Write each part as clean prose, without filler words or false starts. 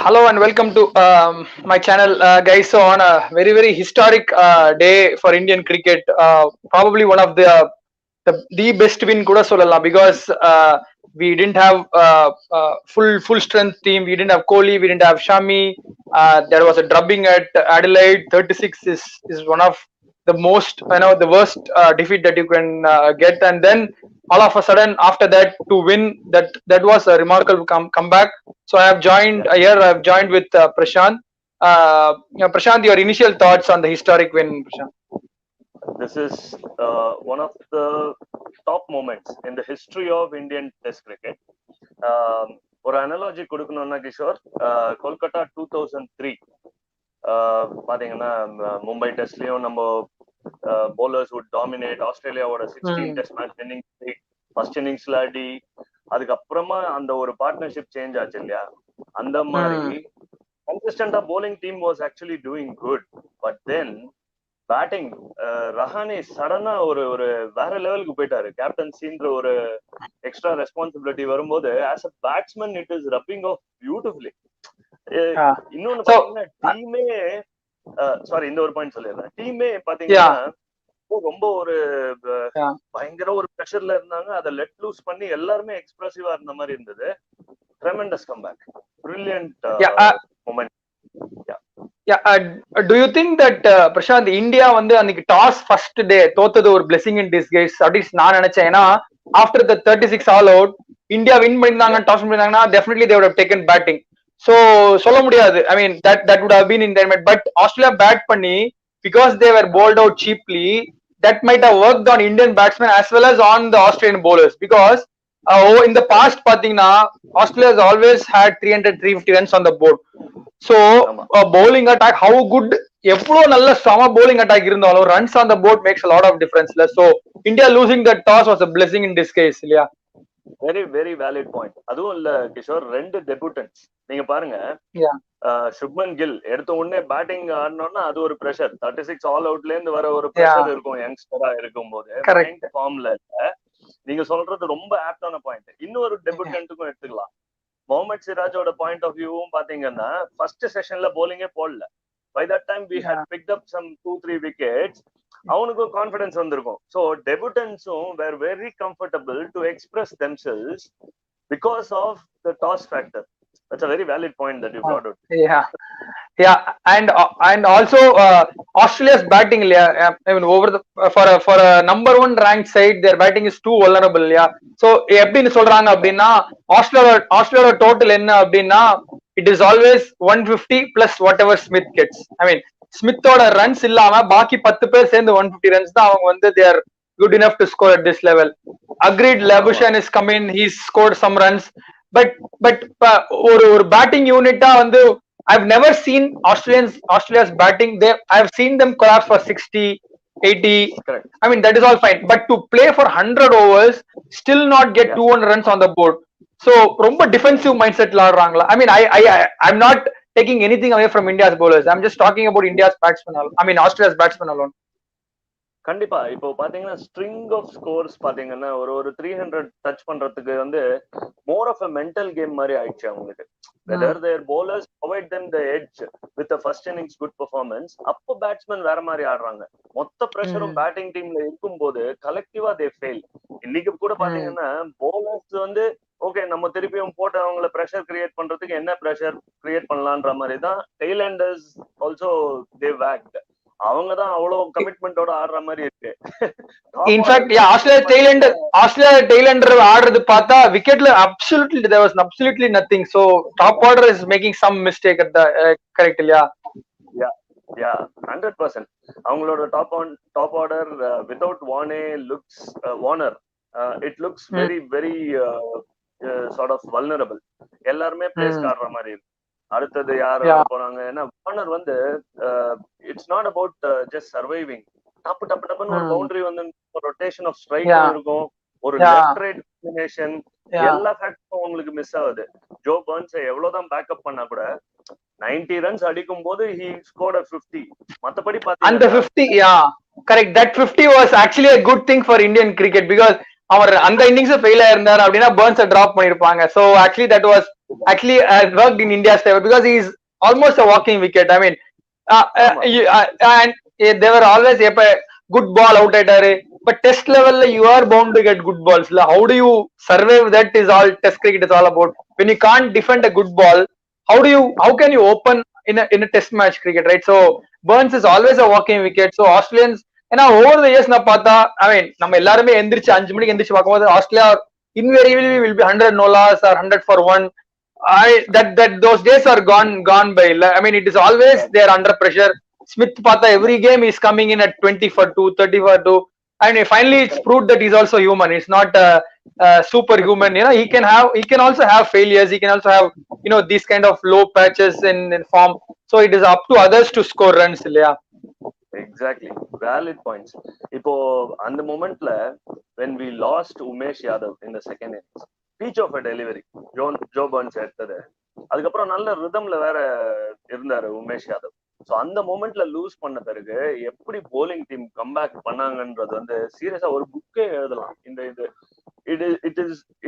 Hello and welcome to my channel, guys. So on a very historic day for Indian cricket, probably one of the best win kuda sollala, because we didn't have full strength team. We didn't have Kohli, we didn't have Shami. There was a drubbing at Adelaide. 36 is one of the most, the worst defeat that you can get, and then all of a sudden after that to win, that was a remarkable comeback. So I have joined here. I have joined with Prashant. Prashant, your initial thoughts on the historic win, Prashant? This is one of the top moments in the history of Indian Test cricket. ஒரு analogy கொடுக்கணும்னா கிஷோர், கொல்கட்டா 2003 பாத்தீங்கன்னா மும்பை டெஸ்ட்லயும் நம்ம bowlers would dominate. ஆஸ்திரேலியாவோட 16 test match winning first இன்னிங்ஸ்ல ஆடி, அதுக்கப்புறமா அந்த ஒரு பார்ட்னர்ஷிப் சேஞ்ச் ஆச்சு இல்லையா? அந்த மாதிரி கன்சிஸ்டன்டா bowling team was actually doing good, but then batting Rahane சடனா ஒரு வேற லெவலுக்கு போயிட்டாரு. கேப்டன்சின்ற ஒரு எக்ஸ்ட்ரா ரெஸ்பான்சிபிலிட்டி வரும்போது as a batsman it is rubbing off beautifully. இன்னொன்னு பாத்தீங்கன்னா டீமே சாரி இந்த ஒரு பாயிண்ட் சொல்லிடுறேன். டீமே பாத்தீங்கன்னா ரொம்ப ஒரு பயங்கர ஒரு ப்ரெஷர்ல இருந்தாங்க. அதை லெட் லூஸ் பண்ணி எல்லாருமே எக்ஸ்பிரசிவா இருந்த மாதிரி இருந்தது. Tremendous comeback, brilliant moment. Do you think that Prashant, India வந்து அன்னைக்கு டாஸ் ஃபர்ஸ்ட் டே தோத்தது ஒரு blessing in disguise அப்படின்னு நான் நினைச்சேன். ஏன்னா after the 36 all out India win பண்ணிருந்தாங்க, toss பண்ணிருந்தாங்கன்னா definitely they would have taken batting. So சொல்ல முடியாது. I mean that would have been in their mind. But Australia bat பண்ணி, because they were bowled out cheaply, that might have worked on Indian batsmen as well as on the Australian bowlers, because in the past பாத்தீங்கன்னா Australia has always had 300-350 runs on the board. So bowling attack, how good, எவ்வளவு நல்ல சம bowling attack இருந்தாலும் runs on the board makes a lot of difference. So India losing the toss was a blessing in disguise இல்லையா? Very valid point. அதுவும் இல்ல கிஷோர், ரெண்டு debutantes நீங்க பாருங்க. சுப்மன் கில் எடுத்த உடனே பேட்டிங் ஆடணும்னா அது ஒரு பிரஷர். 36 ஆல் அவுட்ல இருந்து வர ஒரு பிரஷர் இருக்கும் யங்ஸ்டரா இருக்கும் போது. ஃபார்ம்ல இல்ல. நீங்க சொல்றது ரொம்ப ஆப்டான பாயிண்ட். இன்னொரு டெபியூட்டன்ட்டுக்கும் எடுத்துக்கலாம். முகமது சிராஜோட பாயிண்ட் ஆஃப் வியூவும் பாத்தீங்கன்னா ஃபர்ஸ்ட் செஷன்ல போலிங்கே போடல. By that time we had picked up some 2-3 wickets. அவனுக்கும் கான்ஃபிடன்ஸ் வந்திருக்கும். ஸோ டெபியூட்டன்ஸும் were very comfortable to express themselves because of the toss factor. That's a very valid point that you brought out. And also Australia's batting, I mean over the for a number one ranked side, their batting is too vulnerable. So எப்படின்னு சொல்றாங்க அப்படின்னா ஆஸ்திரேலியாவோட total என்ன அப்படின்னா it is always 150 plus whatever Smith gets. I mean ஸ்மித்தோட runs இல்லாம பாக்கி 10 பேர் சேர்ந்து 150 ரன்ஸ் தான் அவங்க வந்து they are good enough to score at this level. Agreed, Labuschagne is come in, he's scored some runs. But ஒரு பேட்டிங் யூனிட்டா வந்து I've never seen Australia's batting. I've seen them collapse for 60, 80. Correct. I mean that is all fine. But to play for 100 overs, still not get 200 runs on the board. So ரொம்ப defensive mindset la ஆடுறாங்களா? I mean I'm not taking anything away from India's bowlers. I'm just talking about India's batsmen. I mean Australia's batsmen alone. கண்டிப்பா இப்போ பாத்தீங்கன்னா string of scores பாத்தீங்கன்னா ஒரு 300 touch பண்றதுக்கு வந்து more of a mental game மாதிரி ஆயிடுச்சு அவங்களுக்கு. Whether their bowlers provide them the edge with the first innings good performance, அப்போ பேட்ஸ்மேன் வேற மாதிரி ஆடுறாங்க. மொத்த பிரஷரும் பேட்டிங் டீம்ல இருக்கும்போது கலெக்டிவா தே ஃபெயில். இன்னைக்கு கூட பாத்தீங்கன்னா bowlers வந்து ஓகே நம்ம திருப்பியும் போட்டு அவங்கள பிரஷர் கிரியேட் பண்றதுக்கு என்ன பிரஷர் கிரியேட் பண்ணலான்ற மாதிரி தான் டெய்லண்டர்ஸ் ஆல்சோ தே வேக்ட். அவங்கதான் அவ்வளவு கமிட்மெண்டோட ஆடுற மாதிரி இருக்கு. இன்ஃபேக்ட் ஆஸ்திரேலியா டெய்லண்டர் ஆடுறது பார்த்தா விக்கெட்ல absolutely there was absolutely nothing. So top order is making some mistake at the correct இல்லையா? Yeah 100%. அவங்களோட top order without Warner it looks very sort of vulnerable. எல்லாருமே பிளேஸ் ஆடுற மாதிரி இருக்கு. அடுத்தது யாரு போறாங்க? ஏன்னா வார்னர் வந்து it's not about just surviving. டப்புன்னு ஒரு பவுண்டரி வந்து ரொட்டேஷன் ஆஃப் ஸ்ட்ரைக் இருக்கும், ஒரு லெஃப்ட் ரைட் காம்பினேஷன், எல்லா ஃபேக்டரும் உங்களுக்கு மிஸ் ஆகுது. ஜோ பர்ன்ஸ் எவ்வளவுதான் பேக்கப் பண்ணா கூட 90 ரன்ஸ் அடிக்கும் போது he scored a 50. மத்தபடி பாத்தீங்கன்னா அந்த 50 correct, that 50 was actually a good thing for Indian cricket, because அவர் அந்த இன்னிங்ஸ் ஃபெயில் ஆயிருந்தாரு அப்படின்னா பர்ன்ஸ் டிராப் பண்ணிருப்பாங்க. So actually that was actually worked in India's favor because he's almost a walking wicket. I mean, and they were always good ball out at her. But test level, you are bound to get good balls. How do you survive? That is all test cricket is all about. When you can't defend a good ball, how can you open in a test match cricket, right? So Burns is always a walking wicket. So Australians, over the years நான் பார்த்தா, I mean, நம்ம எல்லாருமே எந்திரிச்சு 5 மணிக்கு எந்திரிச்சு பார்க்கும்போது Australia invariably will be 100 no loss or 100 for one. That those days are gone by. I mean, it is always there under pressure. Smith pata every game is coming in at 20 for 2, 30 for 2, and finally it's proved that he's also human. It's not superhuman. He can also have failures. He can also have these kind of low patches in form. So it is up to others to score runs. Yeah. Exactly, valid points. இப்போ அந்த மொமெண்ட்ல when we lost Umesh Yadav in the second innings, speech of a delivery Joe Burns எடுத்தது, அதுக்கப்புறம் நல்ல ரிதம்ல வேற இருந்தாரு Umesh Yadav. So அந்த மொமெண்ட்ல loose பண்ண பிறகு எப்படி போலிங் டீம் கம்பேக் பண்ணாங்கன்றது வந்து சீரியஸா ஒரு புக்கே எழுதலாம்.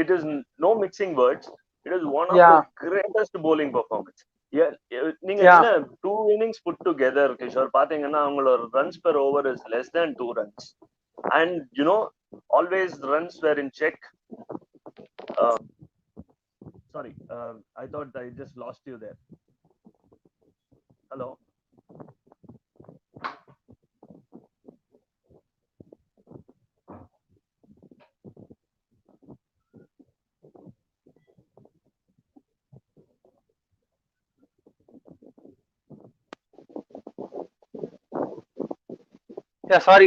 It is no mixing words. It is one of the greatest bowling performance. நீங்க என்ன 2 innings put together கிஷோர் பாத்தீங்கன்னா அவங்களோட runs per over is less than 2 runs, and always runs were in check. Sorry, I thought I just lost you there. Hello. Yeah, sorry,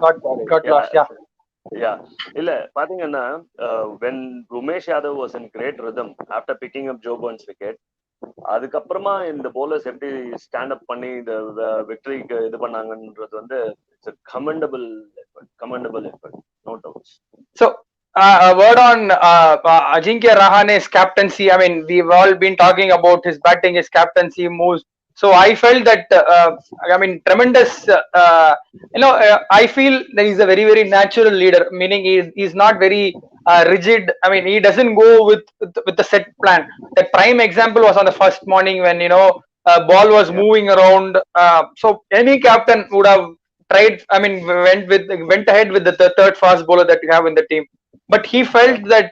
got lost. Yeah. இல்ல பாத்தீங்கன்னா when Umesh Yadav was in great rhythm after picking up Joe Burns wicket, அதுக்கப்புறமா இந்த bowlers எப்படி stand up பண்ணி இந்த விக்டரிக்கு இது பண்ணாங்கன்றது வந்து it's a commendable effort, no doubts. So a word on Ajinkya Rahane's captaincy. I mean, we've all been talking about his batting, his captaincy moves. So I felt that tremendous. I feel that he's a very, very natural leader. Meaning he's not very rigid. I mean, he doesn't go with the set plan. The prime example was on the first morning when ball was moving around. So any captain would have tried. I mean, went ahead with the third fast bowler that you have in the team. But he felt that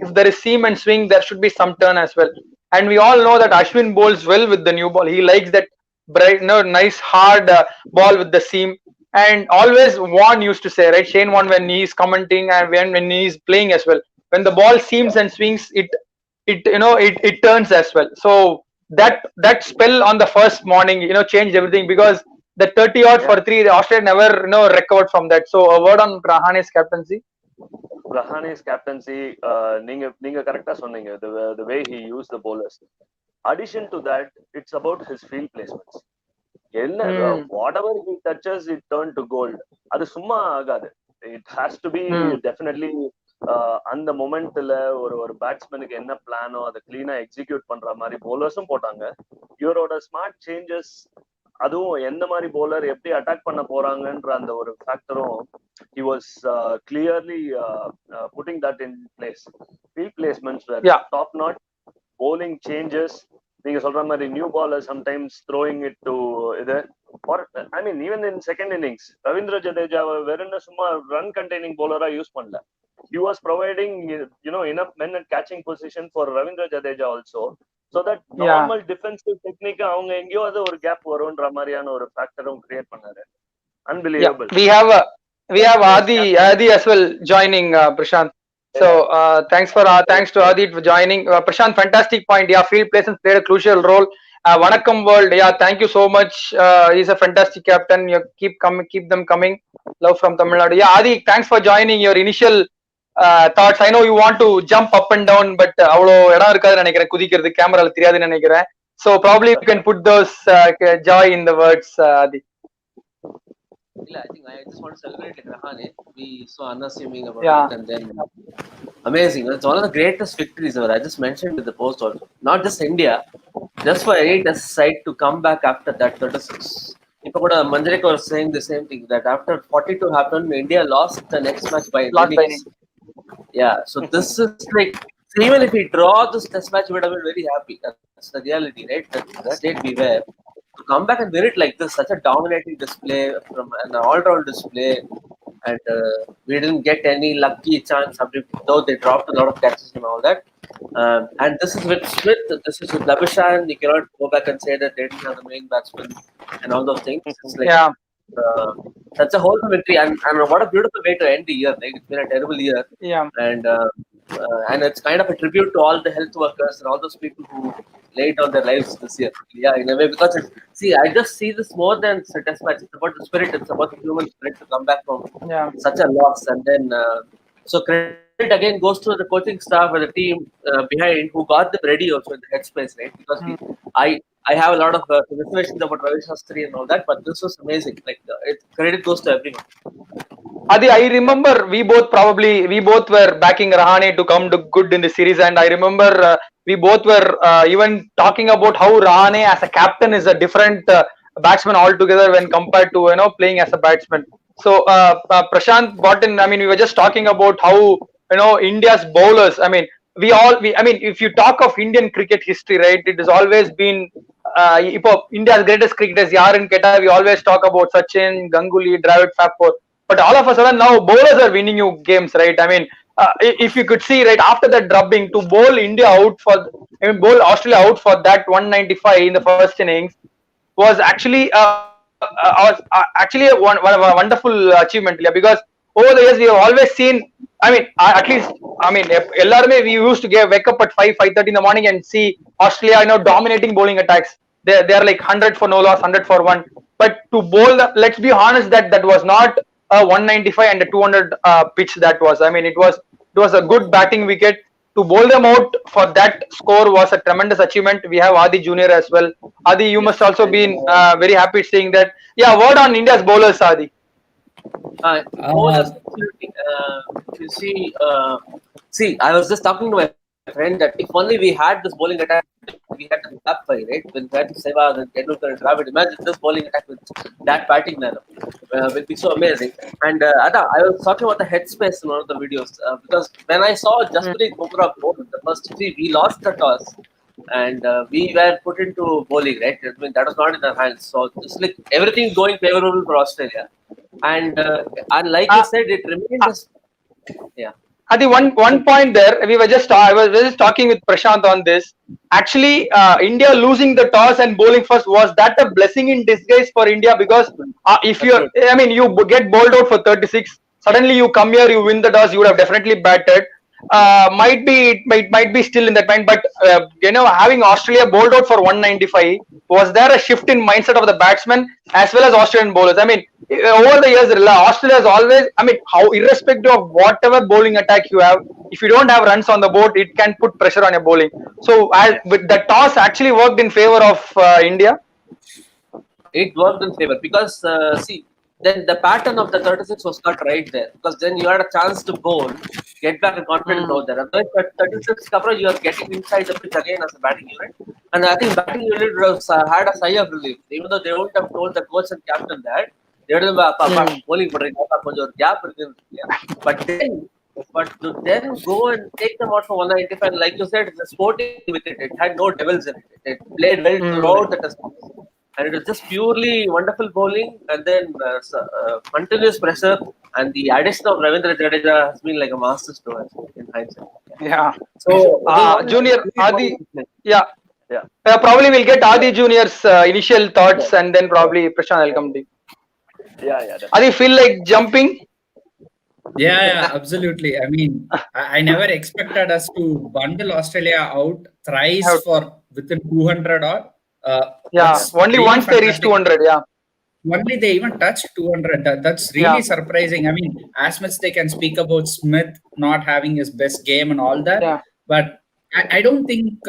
if there is seam and swing, there should be some turn as well. And we all know that Ashwin bowls well with the new ball. He likes that bright, nice hard ball with the seam. And always Warne used to say, right? Shane Warne, when he's commenting and when he's playing as well, when the ball seams and swings, it turns as well. So that spell on the first morning, changed everything, because the 30 odd for 3, Australia never recovered from that. So a word on Rahane's captaincy. Rahane's captaincy, நீங்க கரெக்டா சொன்னீங்க. The way he used the bowlers. Addition to that, it's about his field placements. Whatever he touches, it turned to gold. அது சும்மா ஆகாது. It has to be definitely அந்த மொமெண்ட்ல ஒரு பேட்ஸ்மேனுக்கு என்ன பிளானோ அதை கிளீனா எக்ஸிக்யூட் பண்ற மாதிரி bowlersம் போட்டாங்க. இவரோட ஸ்மார்ட் சேஞ்சஸ், அதுவும் எந்த மாதிரி bowler எப்படி அட்டாக் பண்ண போறாங்கன்ற அந்த ஒரு ஃபேக்டரும் he was clearly putting that in place. Field placements were top notch. Bowling changes, நீங்க சொல்ற மாதிரி new bowler sometimes throwing it to இது, or I mean even in second innings Ravindra ஜடேஜாவை வெறும் சும்மா run containing bowler யூஸ் பண்ணல. He was providing enough men at catching position for Ravindra Jadeja also, so that normal defensive technique அவங்க எங்கேயோ அது ஒரு gap வரும்ன்ற மாதிரியான ஒரு ஃபேக்டரும் கிரியேட் பண்ணாரு. Unbelievable. We have Adi as well joining, Prashant. So thanks to Adi for joining. Prashant, fantastic point. Yeah, field placements played a crucial role. Vanakkam world. Yeah, thank you so much. He's a fantastic captain. You keep them coming. Love from Tamil Nadu. Yeah, Adi, thanks for joining. Your initial thoughts. I know you want to jump up and down, but avlo edam irukadhu nenikiren kudikkiradhu camera la theriyadhu nenikiren. So probably you can put those joy in the words, Adi. I think I just want to celebrate Rahane. We so unassuming about it, and then amazing. It's one of the greatest victories ever. I just mentioned with the post also. Not just India, just for any test side to come back after that 36. Manjrekar was saying the same thing, that after 42 happened, India lost the next match by innings. Yeah, so this is like So even if we draw this test match, we would have been very happy. That's the reality, right? That's the state we were. To come back and win it like this, such a dominating display from an all-round display, and we didn't get any lucky chance, though they dropped a lot of catches and all that. And this is with Smith, this is with Labuschagne. You cannot go back and say that they didn't have the main batsman and all those things. It's like, that's a wholesome victory, and what a beautiful way to end the year. Like, it's been a terrible year, and it's kind of a tribute to all the health workers and all those people who laid down their lives this year. Yeah, in a way, because I just see this more than a test match. It's about the spirit. It's about the human spirit to come back from such a loss, and then so credit again goes to the coaching staff and the team behind who got them ready also in the headspace, right? Because I have a lot of reservations about Ravi Shastri and all that, but this was amazing. Like, credit goes to everyone. Adi, I remember we both were backing Rahane to come to good in the series, and I remember we both were even talking about how Rahane as a captain is a different batsman altogether when compared to playing as a batsman. So Prashant brought in. I mean, we were just talking about how India's bowlers. I mean, if you talk of Indian cricket history, right, it has always been India's greatest cricketers. Yaran Keta. We always talk about Sachin, Ganguly, Dravid, Fapur. But all of a sudden now bowlers are winning you games, right? I mean, if you could see, right, after that drubbing, to bowl bowl Australia out for that 195 in the first innings was actually a wonderful achievement, because over the years we have always seen. I mean, we used to wake up at 5:30 in the morning and see Australia, dominating bowling attacks. They're like 100 for no loss, 100 for one. But to bowl, let's be honest, that was not a 195 and a 200 pitch. That was. I mean, it was a good batting wicket. To bowl them out for that score was a tremendous achievement. We have Adi Junior as well. Adi, you must also been very happy seeing that. Yeah, word on India's bowlers, Adi. Bowlers, you see, I was just talking to my friend that if only we had this bowling attack, we had the top five, right? When we had Sehwag and Tendulkar and Dravid, imagine this bowling attack with that batting lineup. Will be so amazing. And Ada, I was talking about the headspace in one of the videos because when I saw Jasprit Bumrah bowl the first three, we lost the toss and we were put into bowling, right? I mean, that was not in our hands. So it's like everything going favorable for Australia. And like you said, it remains. Yeah. Adi, one point there, I was just talking with Prashant on this. Actually, India losing the toss and bowling first, was that a blessing in disguise for India? Because if you get bowled out for 36, suddenly you come here, you win the toss, you would have definitely batted. Might be still in that mind, but having Australia bowled out for 195, was there a shift in mindset of the batsmen as well as Australian bowlers? I mean, over the years, Australia has always, how irrespective of whatever bowling attack you have, if you don't have runs on the board, it can put pressure on your bowling. So, with the toss actually worked in favor of India. It worked in favor because then the pattern of the 36 was not right there, because then you had a chance to bowl, get back and confidence out there. Otherwise, at 36 cover, you are getting inside the pitch again as a batting unit. And I think batting unit had a sigh of relief, even though they wouldn't have told the coach and captain that. They would have bowling gap. But to then go and take them out for 195, like you said, it's a sporting wicket. It had no devils in it. It played well throughout the test. And it was just purely wonderful bowling, and then continuous pressure, and the addition of Ravindra Jadeja has been like a masterstroke in hindsight. Yeah. So, Junior, Adi, probably we'll get Adi Junior's initial thoughts, and then probably Prashant will come to you. Yeah. Adi, feel like jumping? Yeah, absolutely. I mean, I never expected us to bundle Australia out thrice for within 200 or. Only once they reached 200. Only they even touched 200. That's really surprising. I mean, as much they can speak about Smith not having his best game and all that, but I don't think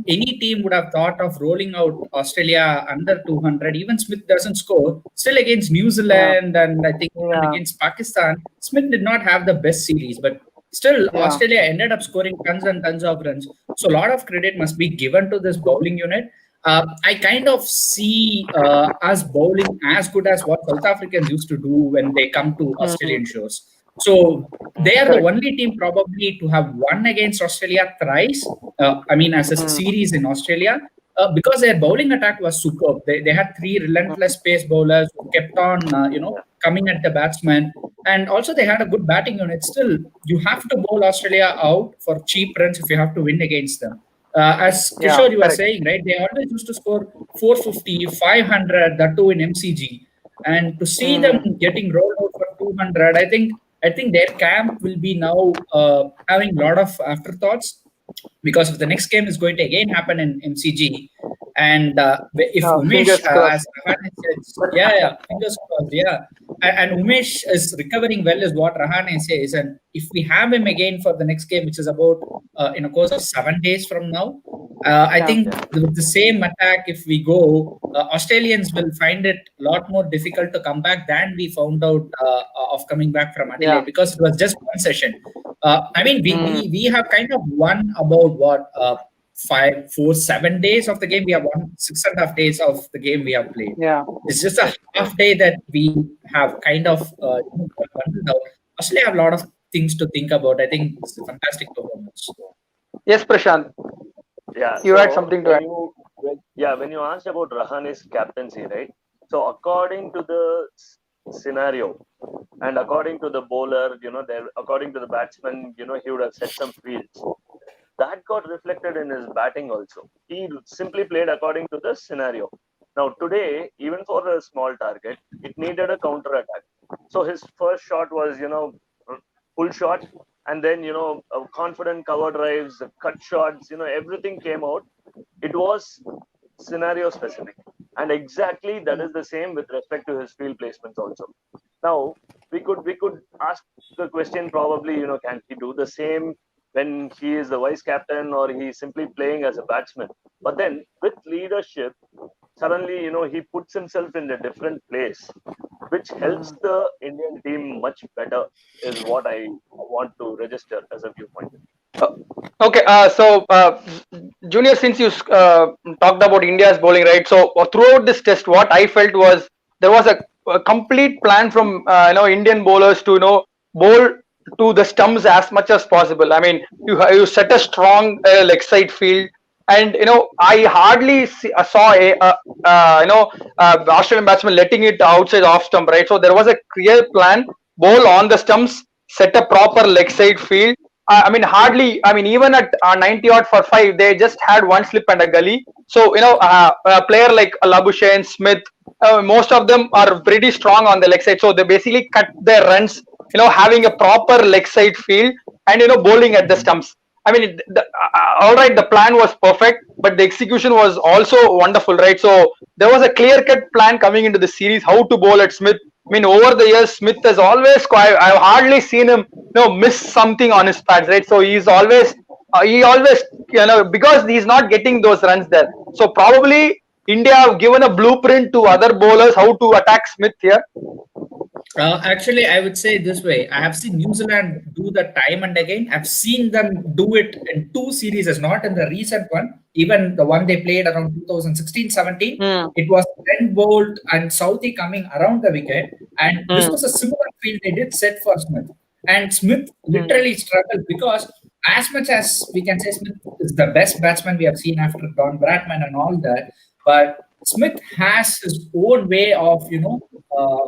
any team would have thought of rolling out Australia under 200. Even Smith doesn't score. Still against New Zealand and I think against Pakistan, Smith did not have the best series, but still Australia ended up scoring tons and tons of runs. So a lot of credit must be given to this bowling unit. I kind of see us bowling as good as what South Africans used to do when they come to Australian shows. So they are the only team probably to have won against Australia thrice. As a series in Australia, because their bowling attack was superb. They had three relentless pace bowlers who kept on, coming at the batsmen. And also they had a good batting unit. Still, you have to bowl Australia out for cheap runs if you have to win against them. As Kishore, you were saying, right? They always used to score 450, 500, that too in MCG. And to see them getting rolled out for 200, I think their camp will be now having a lot of afterthoughts, because if the next game is going to again happen in MCG, and if Umesh, as Rahane says, fingers crossed, and Umesh is recovering well, is what Rahane says, and if we have him again for the next game, which is about in a course of 7 days from now, I think with the same attack, if we go, Australians will find it a lot more difficult to come back than we found out of coming back from Adelaide, because it was just one session. We have kind of won about what 7 days of the game. We have won 6.5 days of the game we have played. It's just a half day that we have kind of bundled out. Australia have a lot of things to think about. I think it's a fantastic performance. Yes, Prashant. Yeah, you had something to add. When you asked about Rahane's captaincy, right? So according to the scenario and according to the bowler, according to the batsman, he would have set some fields. That got reflected in his batting also. He simply played according to the scenario. Now today, even for a small target, it needed a counter attack. So his first shot was, full shot, and then confident cover drives, cut shots, everything came out. It was scenario specific, and exactly that is the same with respect to his field placements also. Now we could ask the question, probably, can he do the same when he is the vice captain, or he is simply playing as a batsman? But then with leadership, suddenly he puts himself in a different place, which helps the Indian team much better, is what I want to register as a viewpoint. Okay, Junior, since you talked about India's bowling, right? So throughout this test, what I felt was there was a complete plan from Indian bowlers to bowl to the stumps as much as possible. I mean, you set a strong leg side field, and I hardly saw Australian batsman letting it outside off stump, right? So there was a clear plan: bowl on the stumps, set a proper leg side field. Even at 90 odd for 5, they just had one slip and a gully. So a player like Labuschagne, Smith, most of them are pretty strong on the leg side. So they basically cut their runs, having a proper leg side field and bowling at the stumps. All right, the plan was perfect, but the execution was also wonderful, right? So there was a clear-cut plan coming into the series how to bowl at Smith. Over the years, Smith has always, I've hardly seen him, miss something on his pads, right? So he always, because he's not getting those runs there. So probably India have given a blueprint to other bowlers how to attack Smith here. Actually, I would say this way. I have seen New Zealand do that time and again. I've seen them do it in 2 series, not in the recent one. Even the one they played around 2016-17, it was Trent Boult and Southee coming around the wicket. And this was a similar field they did set for Smith. And Smith literally struggled, because as much as we can say Smith is the best batsman we have seen after Don Bradman and all that, but Smith has his own way of,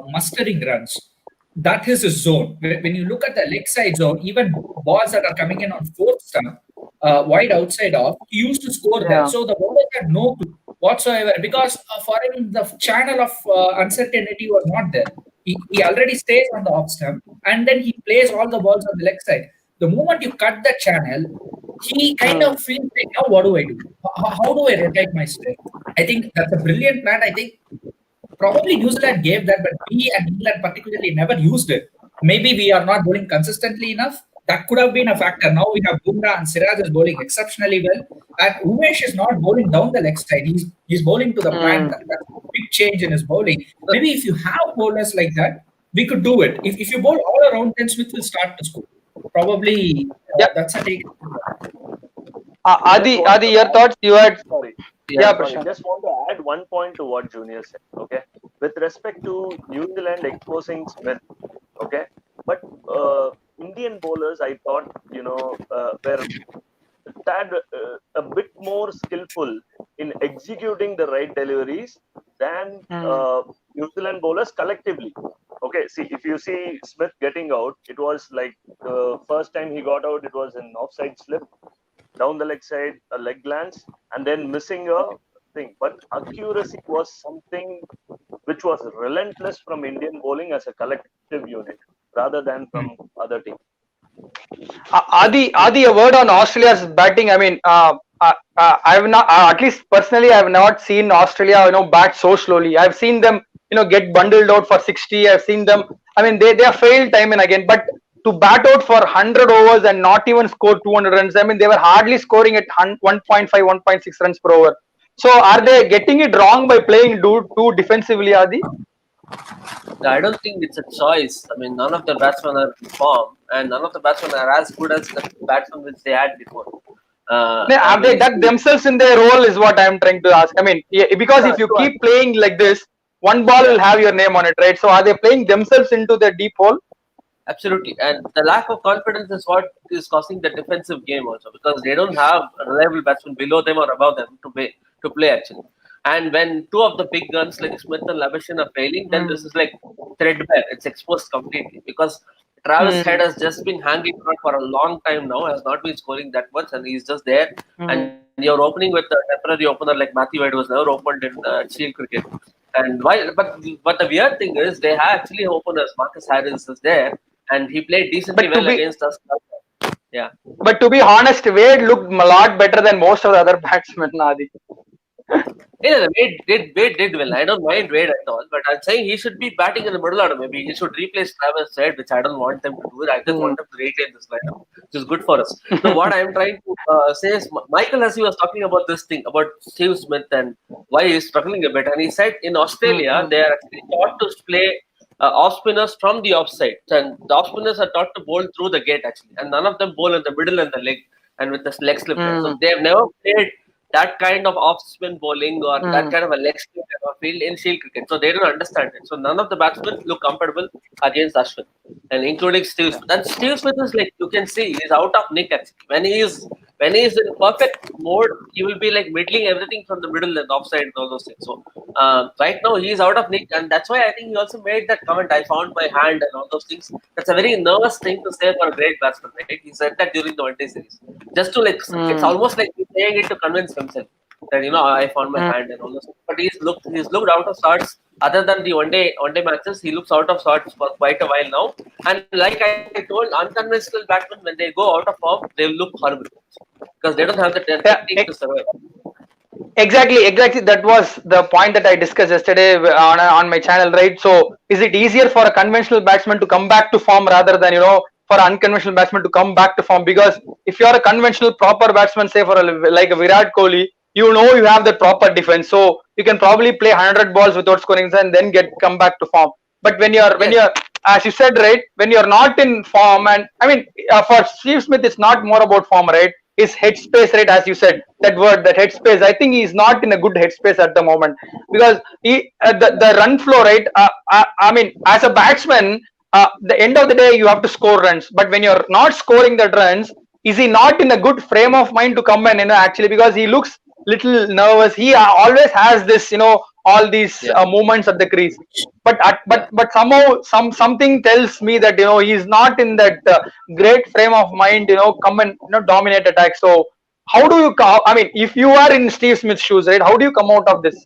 mustering runs. That is his zone. When you look at the leg side zone, even balls that are coming in on 4th stump, wide outside off, he used to score there. So the bowlers had no clue whatsoever, because for him, the channel of uncertainty was not there. He already stays on the off stump, and then he plays all the balls on the leg side. The moment you cut the channel, he kind of feels like, now what do I do? How do I rotate my strength? I think that's a brilliant plan. I think probably New Zealand gave that, but we and England particularly never used it. Maybe we are not bowling consistently enough. That could have been a factor. Now we have Bumrah and Siraj is bowling exceptionally well. And Umesh is not bowling down the leg side. He's bowling to the plan. That's a big change in his bowling. Maybe if you have bowlers like that, we could do it. If you bowl all around, then Smith will start to score. Probably that's a take. Adi, your thoughts? You had. Sorry. Prashant. I just want to add one point to what Junior said. Okay, with respect to New Zealand exposing Smith. Okay, but Indian bowlers, I thought, were tad a bit more skillful in executing the right deliveries than New Zealand bowlers collectively. Okay, see, if you see Smith getting out, it was like the first time he got out, it was an offside slip, down the leg side, a leg glance, and then missing a thing. But accuracy was something which was relentless from Indian bowling as a collective unit rather than from other teams. Adi, a word on Australia's batting. I mean, I've not, at least personally, I've not seen Australia, bat so slowly. I've seen them, get bundled out for 60. I've seen them. I mean, they have failed time and again. But to bat out for 100 overs and not even score 200 runs, I mean, they were hardly scoring at 1.5, 1.6 runs per over. So, are they getting it wrong by playing too defensively, Adi? I don't think it's a choice. I mean, none of the batsmen are in form, and none of the batsmen are as good as the batsmen which they had before. Have they dug themselves in their role? Is what I'm trying to ask. I mean, because if you keep playing like this, one ball will have your name on it, right? So, are they playing themselves into the deep hole? Absolutely, and the lack of confidence is what is causing the defensive game also, because they don't have a reliable batsman below them or above them to play actually. And when two of the big guns like Smith and Labuschagne are failing, then this is like threadbare. It's exposed completely because Travis Head has just been hanging around for a long time now, has not been scoring that much, and he's just there. And you're opening with a temporary opener like Matthew Wade was never opened in Shield cricket. And but the weird thing is they have actually openers. Marcus Harris is there, and he played decently well against us. Yeah. But to be honest, Wade looked a lot better than most of the other batsmen, Adi. Yeah, Wade did well. I don't mind Wade at all, but I'm saying he should be batting in the middle order. Maybe he should replace Travis Head, which I don't want them to do. I just want them to retain this lineup, which is good for us. So what I'm trying to say is, Michael Hussey was talking about this thing about Steve Smith and why he's struggling a bit, and he said in Australia they are actually taught to play off spinners from the offside, and the off spinners are taught to bowl through the gate actually, and none of them bowl in the middle and the leg and with the leg slip. So they have never played that kind of off-spin bowling or that kind of a leg spin field in Shield cricket. So they don't understand it. So none of the batsmen look comfortable against Ashwin, and including Steve Smith. And Steve Smith is like, you can see, he's out of nick actually. When he is in perfect mode, he will be like middling everything from the middle and offside and all those things. So right now he's out of nick, and that's why I think he also made that comment, I found my hand and all those things. That's a very nervous thing to say for a great batsman, right? He said that during the one-day series. Just to like, it's almost like he's saying it to convince himself that I found my hand and all those things. But he's looked out of sorts. Other than the one-day matches, he looks out of sorts for quite a while now. And like I told, unconventional batsmen, when they go out of form, they look horrible because they don't have the technique to survive. Exactly. That was the point that I discussed yesterday on my channel, right? So, is it easier for a conventional batsman to come back to form rather than for an unconventional batsman to come back to form? Because if you are a conventional proper batsman, say like a Virat Kohli, you have the proper defense, so you can probably play 100 balls without scoring and then come back to form. But when you're as you said, right, when you're not in form, and I mean for Steve Smith, it's not more about form, right? His headspace, right, as you said, that headspace. I think he's not in a good headspace at the moment because the run flow, right? I mean, as a batsman, the end of the day, you have to score runs. But when you're not scoring the runs, is he not in a good frame of mind to come and actually, because he looks little nervous. He always has this, all these movements at the crease. But somehow something tells me that he's not in that great frame of mind. Come and dominate attack. So how do you? I mean, if you are in Steve Smith's shoes, right? How do you come out of this?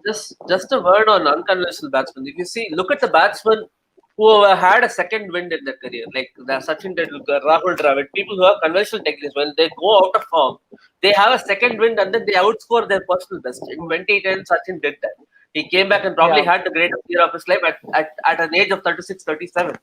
Just a word on unconventional batsmen. If you see, look at the batsmen who had a second wind in their career, like the Sachin Tendulkar, Rahul Dravid, people who have conventional techniques. When they go out of form, they have a second wind and then they outscore their personal best. In 2010, Sachin did that. He came back and probably had the greatest year of his life at an age of 36, 37.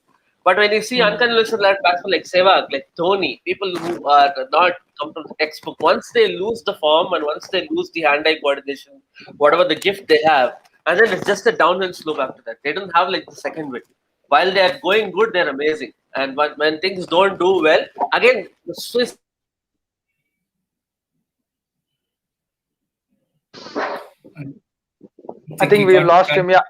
But when you see unconventional batsmen like Sehwag, like Dhoni, people who are not come from the textbook, once they lose the form and once they lose the hand-eye coordination, whatever the gift they have, and then it's just a downhill slope after that. They don't have like the second wind. While they are going good, they're amazing. And but when things don't do well, again, the Swiss. I think we lost him. Yeah.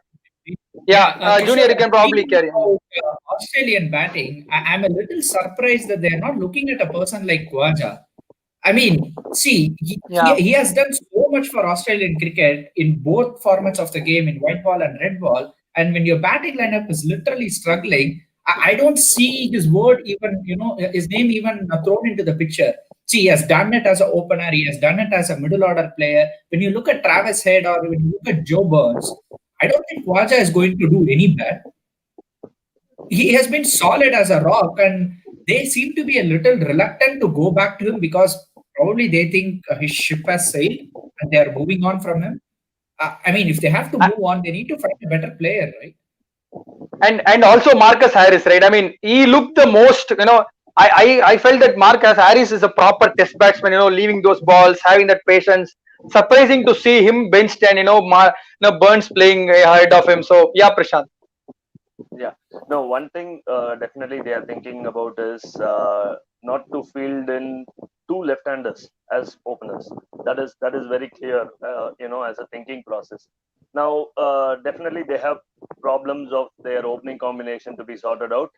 Junior, you can probably carry. Australian batting, I'm a little surprised that they're not looking at a person like Khwaja. I mean, see, he has done so much for Australian cricket in both formats of the game, in white ball and red ball. And when your batting lineup is literally struggling, I don't see his word even, his name even thrown into the picture. See, he has done it as an opener, he has done it as a middle order player. When you look at Travis Head or when you look at Joe Burns, I don't think Khwaja is going to do any bad. He has been solid as a rock, and they seem to be a little reluctant to go back to him because probably they think his ship has sailed and they are moving on from him. I mean, if they have to move on, they need to find a better player, right? And also Marcus Harris, right? I mean, he looked the most, I felt that Marcus Harris is a proper test batsman, leaving those balls, having that patience. Surprising to see him benched and, Burns playing ahead of him. So, yeah, Prashant. Yeah, no, one thing definitely they are thinking about is not to field in two left-handers as openers. That is very clear, as a thinking process. Now, definitely they have problems of their opening combination to be sorted out.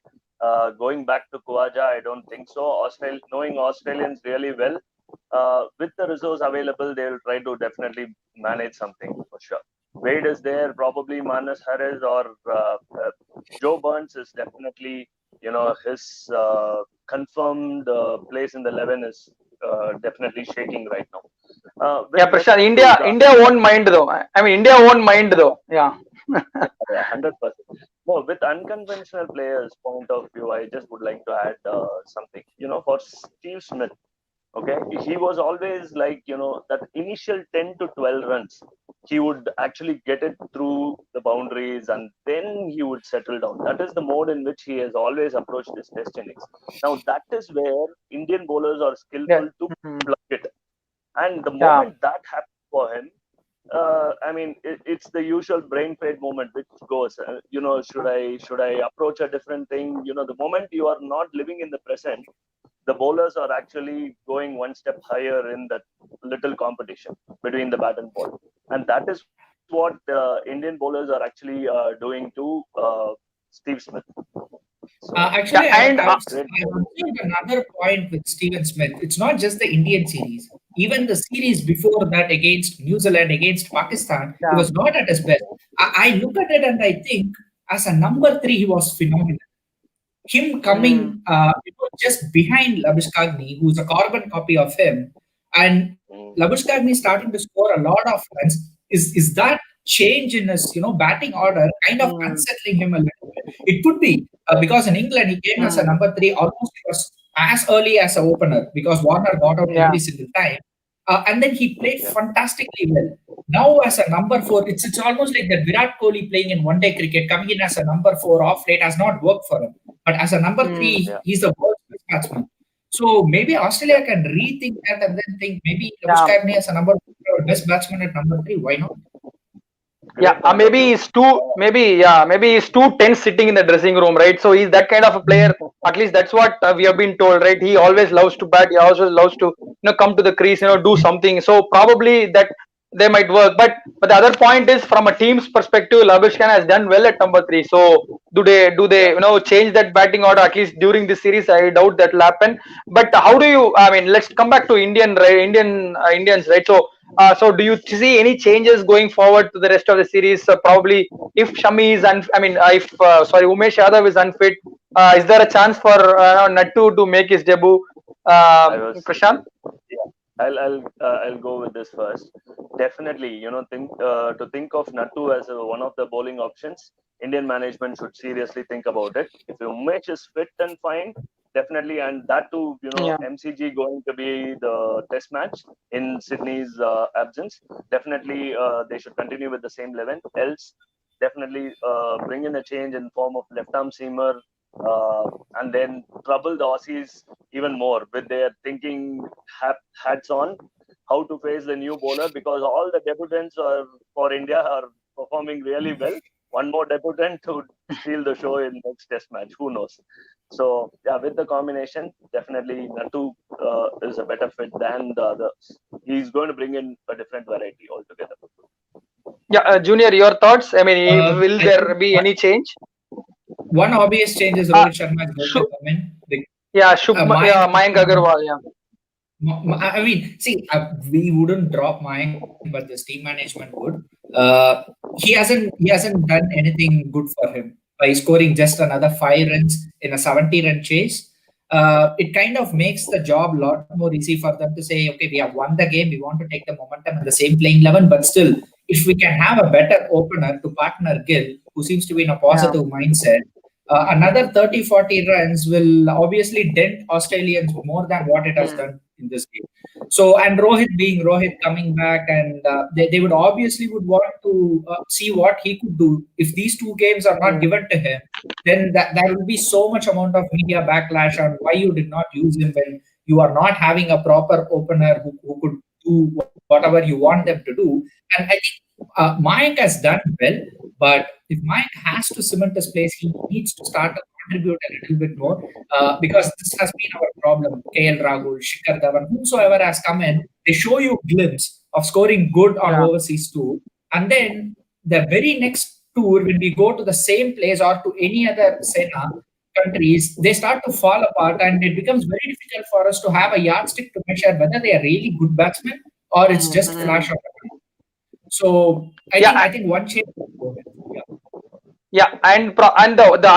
Going back to Khwaja, I don't think so. Knowing Australians really well, with the resource available, they will try to definitely manage something for sure. Wade is there, probably Marcus Harris or Joe Burns is definitely, his confirmed place in the 11 is definitely shaking right now. Prashant, India won't mind though. I mean, India won't mind though. Yeah. 100%. No, with unconventional players' point of view, I just would like to add something. For Steve Smith, okay, he was always like, that initial 10 to 12 runs, he would actually get it through the boundaries and then he would settle down. That is the mode in which he has always approached his test innings. Now, that is where Indian bowlers are skillful to plug it. And the moment that happens for him, I mean, it's the usual brain fade moment which goes, should I approach a different thing? The moment you are not living in the present, the bowlers are actually going one step higher in that little competition between the bat and ball. And that is what Indian bowlers are actually doing to Steve Smith. So, actually, I've observed another point with Steven Smith. It's not just the Indian series. Even the series before that against New Zealand, against Pakistan, he was not at his best. I look at it and I think as a number 3, he was phenomenal. Him coming just behind Labuschagne, who's a carbon copy of him, and Labuschagne starting to score a lot of runs, is that change in his batting order kind of unsettling him a little bit? It could be because in England he came as a number 3, almost was as early as an opener because Warner got out every single time. And then he played fantastically well. Now as a number 4, it's almost like that Virat Kohli playing in one-day cricket, coming in as a number 4 off late has not worked for him. But as a number 3, he's the world's best batsman. So maybe Australia can rethink that and then think maybe Labuschagne as a number 4, best batsman at number 3. Why not? Maybe he's too tense sitting in the dressing room, right? So he's that kind of a player. At least that's what we have been told, right? He always loves to bat. He also loves to come to the crease, do something. So probably that they might work. But the other point is from a team's perspective, Labuschagne has done well at number 3. So do they change that batting order at least during this series? I doubt that will happen. But how do you? I mean, let's come back to Indians, right? So do you see any changes going forward to the rest of the series? Probably if Shami is Umesh Yadav is unfit, is there a chance for Nattu to make his debut? Prashant? I'll go with this first. Definitely, think of Nattu as one of the bowling options. Indian management should seriously think about it. If Umesh is fit and fine, definitely, and that too, MCG going to be the test match in Sydney's absence. Definitely, they should continue with the same 11. Else, definitely bring in a change in form of left-arm seamer, and then trouble the Aussies even more with their thinking hats on how to face the new bowler, because all the debutants for India are performing really well. One more debutant to steal the show in next test match. Who knows? So with the combination, definitely Nattu is a better fit than the others. He's going to bring in a different variety altogether. Yeah, Junior, your thoughts? I mean, will there be any change? One obvious change is Rohit Sharma is going to come in. Yeah, Mayank Agarwal. Yeah. I mean, see, we wouldn't drop Mayank, but this team management would. He hasn't done anything good for him by scoring just another 5 runs in a 70-run chase. It kind of makes the job a lot more easy for them to say, okay, we have won the game, we want to take the momentum in the same playing 11, but still, if we can have a better opener to partner Gill, who seems to be in a positive mindset, another 30-40 runs will obviously dent Australians more than what it has done in this game. So, and Rohit being Rohit coming back, and they would obviously would want to see what he could do. If these 2 games are not given to him, then there will be so much amount of media backlash on why you did not use him when you are not having a proper opener who could do whatever you want them to do. And I think Mayank has done well, but if Mayank has to cement his place, he needs to start to contribute a little bit more because this has been our problem. KL Rahul, Shikhar Dhawan, whomsoever has come in, they show you a glimpse of scoring good on overseas tour, and then the very next tour, when we go to the same place or to any other Sena countries, they start to fall apart, and it becomes very difficult for us to have a yardstick to measure whether they are really good batsmen or it's just flash of the pan. So I think one change. Yeah, and the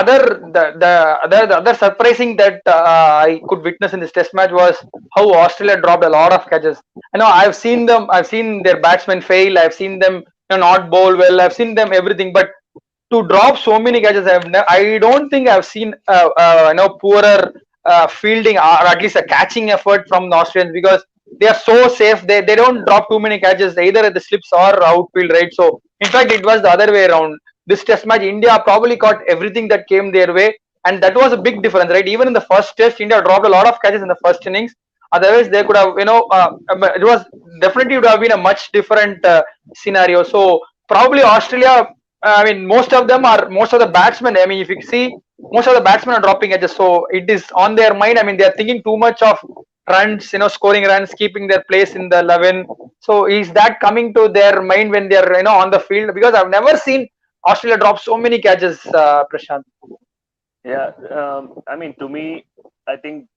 other surprising that I could witness in this Test match was how Australia dropped a lot of catches. I've seen their batsmen fail. I've seen them not bowl well. I've seen them everything, but to drop so many catches, I don't think I've seen poorer fielding or at least a catching effort from the Australians, because they are so safe. They don't drop too many catches either at the slips or outfield, right? So in fact, it was the other way around. This Test match, India probably caught everything that came their way, and that was a big difference, right? Even in the first Test, India dropped a lot of catches in the first innings. Otherwise, they could have, it was definitely would have been a much different scenario. So probably Australia. I mean, most of the batsmen. I mean, if you see, most of the batsmen are dropping edges, so it is on their mind. I mean, they are thinking too much of runs, scoring runs, keeping their place in the 11. So is that coming to their mind when they are, on the field? Because I've never seen Australia drop so many catches, Prashant. Yeah, I mean, to me, I think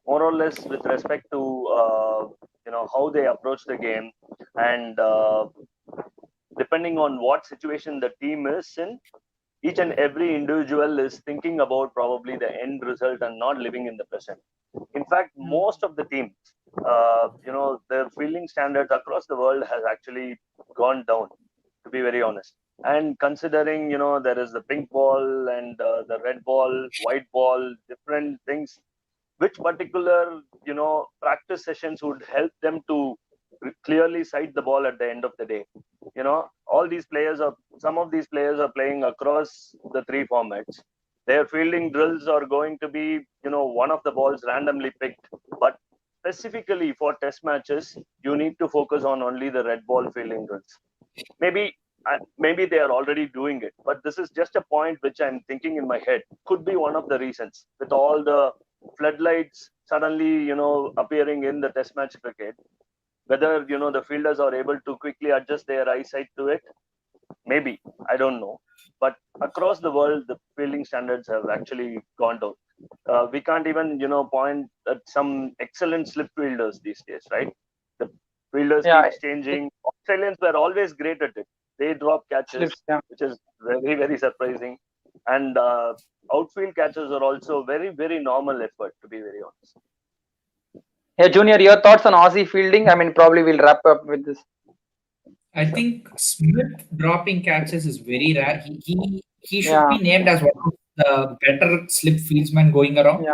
more or less with respect to how they approach the game, and depending on what situation the team is in, each and every individual is thinking about probably the end result and not living in the present. In fact, most of the teams, their fielding standards across the world has actually gone down, to be very honest. And considering, there is the pink ball and the red ball, white ball, different things, which particular, practice sessions would help them to clearly sight the ball at the end of the day. Some of these players are playing across the 3 formats. Their fielding drills are going to be, one of the balls randomly picked. But specifically for Test matches, you need to focus on only the red ball fielding drills. Maybe they are already doing it, but this is just a point which I'm thinking in my head. Could be one of the reasons with all the floodlights suddenly, appearing in the Test match cricket. Whether, the fielders are able to quickly adjust their eyesight to it, maybe, I don't know. But across the world, the fielding standards have actually gone down. We can't even, point at some excellent slip fielders these days, right? The fielders keep changing. Australians were always great at it. They drop catches, which is very, very surprising. And outfield catches are also very, very normal effort, to be very honest. Hey, Junior, your thoughts on Aussie fielding? I mean, probably we'll wrap up with this. I think Smith dropping catches is very rare. He should be named as one of the better slip fieldsmen going around.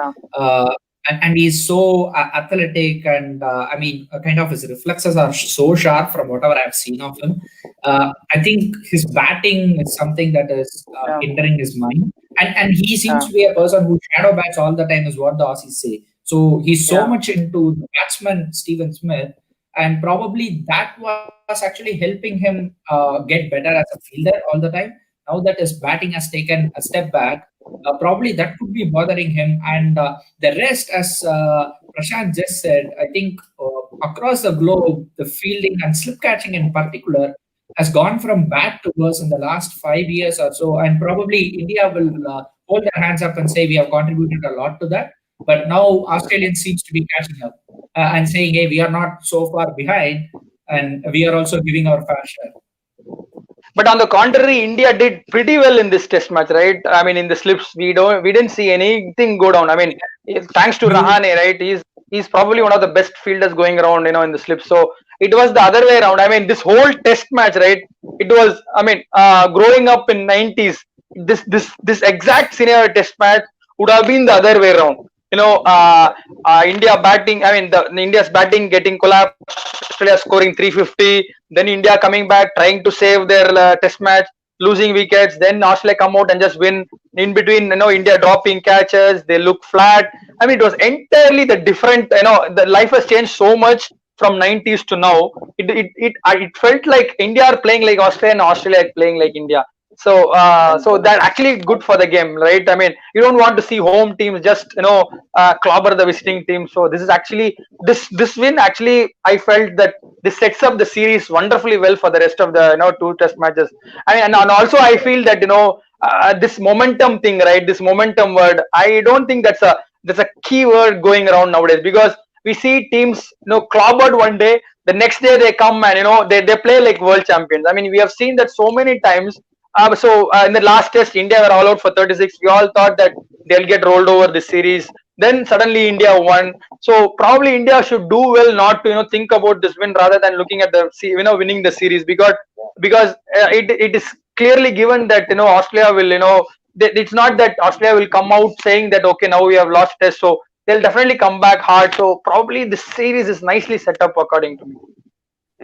And he's so athletic, and kind of his reflexes are so sharp from whatever I've seen of him. I think his batting is something that is hindering his mind. And he seems to be a person who shadow bats all the time, is what the Aussies say. So he's so much into the batsman, Stephen Smith, and probably that was actually helping him get better as a fielder all the time. Now that his batting has taken a step back, probably that could be bothering him. And the rest, as Prashant just said, I think across the globe, the fielding and slip catching in particular, has gone from bad to worse in the last 5 years or so, and probably India will hold their hands up and say we have contributed a lot to that. But now Australians seems to be catching up and saying, "Hey, we are not so far behind, and we are also giving our fair share." But on the contrary, India did pretty well in this test match, right? I mean, in the slips, we didn't see anything go down. I mean, thanks to Rahane, right? He's probably one of the best fielders going around, in the slips. So it was the other way around. I mean, this whole test match, right? It was, I mean, growing up in 90s, this exact scenario test match would have been the other way around. India batting. I mean, the India's batting getting collapsed. Australia scoring 350. Then India coming back, trying to save their test match, losing wickets. Then Australia come out and just win. In between, India dropping catches. They look flat. I mean, it was entirely the different. The life has changed so much from 90s to now. It felt like India are playing like Australia and Australia are playing like India. So that actually good for the game, right? I mean, you don't want to see home teams just clobber the visiting team. So this is actually this win actually I felt that this sets up the series wonderfully well for the rest of the two test matches. I mean, and also I feel that this momentum thing, right? This momentum word, I don't think that's a key word going around nowadays, because we see teams clobbered one day, the next day they come and they play like world champions. I mean, we have seen that so many times. In the last test, India were all out for 36. We all thought that they'll get rolled over this series. Then suddenly India won. So probably India should do well not to think about this win rather than looking at the winning the series, because it is clearly given that Australia will it's not that Australia will come out saying that okay, now we have lost test, so they'll definitely come back hard. So probably this series is nicely set up according to me.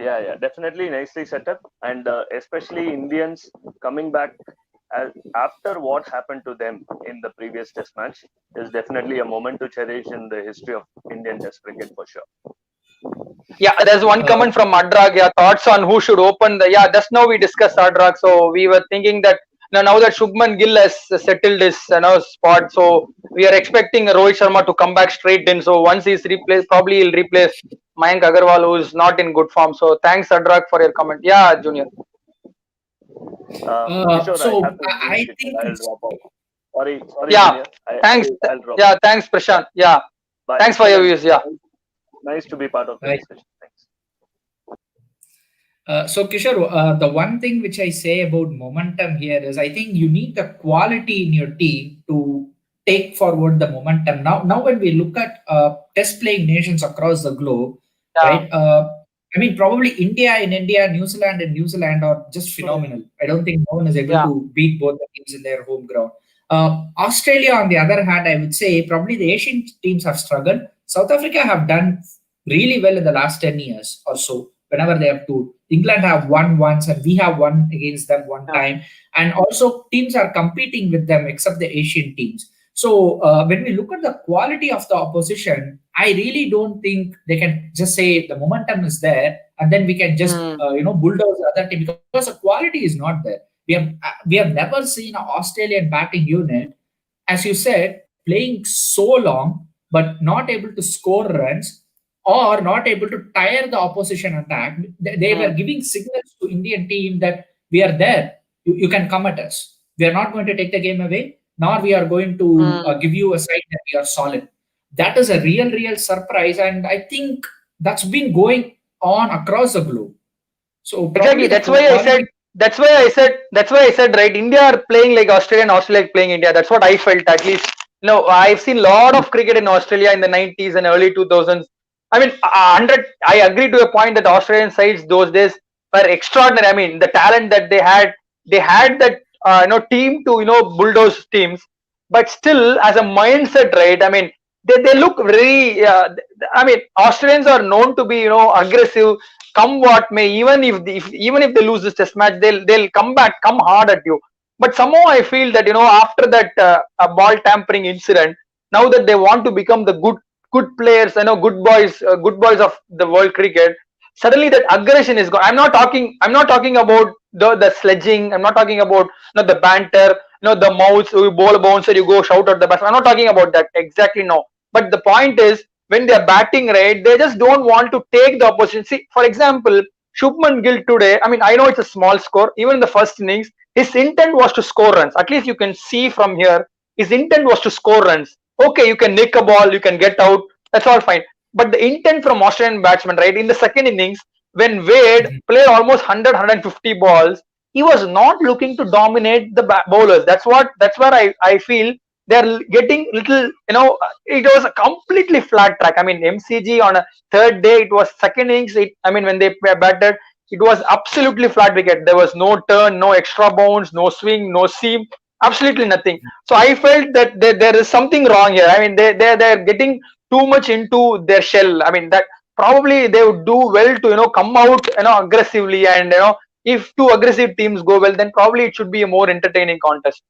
Yeah, definitely nicely set up, and especially Indians coming back after what happened to them in the previous test match is definitely a moment to cherish in the history of Indian test cricket for sure. Yeah, there's one comment from Adrag. Yeah, thoughts on who should open the. Yeah, just now we discussed Adrag. So we were thinking that now that Shubman Gill has settled his spot, so we are expecting Rohit Sharma to come back straight in. So once he's replaced, probably he'll replace Mayank Agarwal, who is not in good form. So thanks, Adrag, for your comment. Yeah, Junior. I think. Sorry. Yeah, Junior. Thanks. I'll drop. Yeah, thanks, Prashant. Yeah, Bye. Thanks for your views. Yeah. Nice to be part of the discussion. Thanks. So Kishore, the one thing which I say about momentum here is I think you need the quality in your team to take forward the momentum. Now when we look at test playing nations across the globe, right? I mean, probably India, New Zealand are just phenomenal. I don't think no one is able to beat both the teams in their home ground. Australia, on the other hand, I would say probably the Asian teams have struggled. South Africa have done really well in the last 10 years or so, whenever they have toured. England have won once and we have won against them one time. And also teams are competing with them except the Asian teams. So when we look at the quality of the opposition, I really don't think they can just say the momentum is there and then we can just bulldoze the other team, because the quality is not there. We have never seen an Australian batting unit, as you said, playing so long but not able to score runs or not able to tire the opposition attack. They were giving signals to Indian team that we are there. You can come at us. We are not going to take the game away, nor we are going to give you a sign that we are solid. That is a real surprise, and I think that's been going on across the globe. So exactly, that's why I said, right, India are playing like Australia playing India. That's what I felt, at least. I've seen a lot of cricket in Australia in the 90s and early 2000s. I mean, I agree to a point that Australian sides those days were extraordinary. I mean, the talent that they had that team to bulldoze teams. But still, as a mindset, right? I mean, they look very. I mean, Australians are known to be aggressive. Come what may, even if they lose this test match, they'll come hard at you. But somehow I feel that after that ball tampering incident, now that they want to become the good players, good boys of the world cricket, suddenly that aggression is gone. I'm not talking about the sledging. I'm not talking about the banter, the mouths, you bowl a bouncer, you go shout out the batsman. I'm not talking about that, exactly, no. But the point is, when they're batting, right, they just don't want to take the opportunity. See, for example, Shubman Gill today, I mean, I know it's a small score. Even in the first innings, his intent was to score runs. At least you can see from here, his intent was to score runs. Okay, you can nick a ball, you can get out, that's all fine. But the intent from Australian batsman, right, in the second innings, when Wade played almost 100, 150 balls, he was not looking to dominate the bowlers. That's where I feel they're getting little, it was a completely flat track. I mean, MCG on a third day, it was second innings. I mean, when they batted, it was absolutely flat wicket. There was no turn, no extra bounce, no swing, no seam, absolutely nothing. So I felt that there is something wrong here. I mean, they're getting too much into their shell. I mean, that probably they would do well to come out aggressively, and if two aggressive teams go well, then probably it should be a more entertaining contest.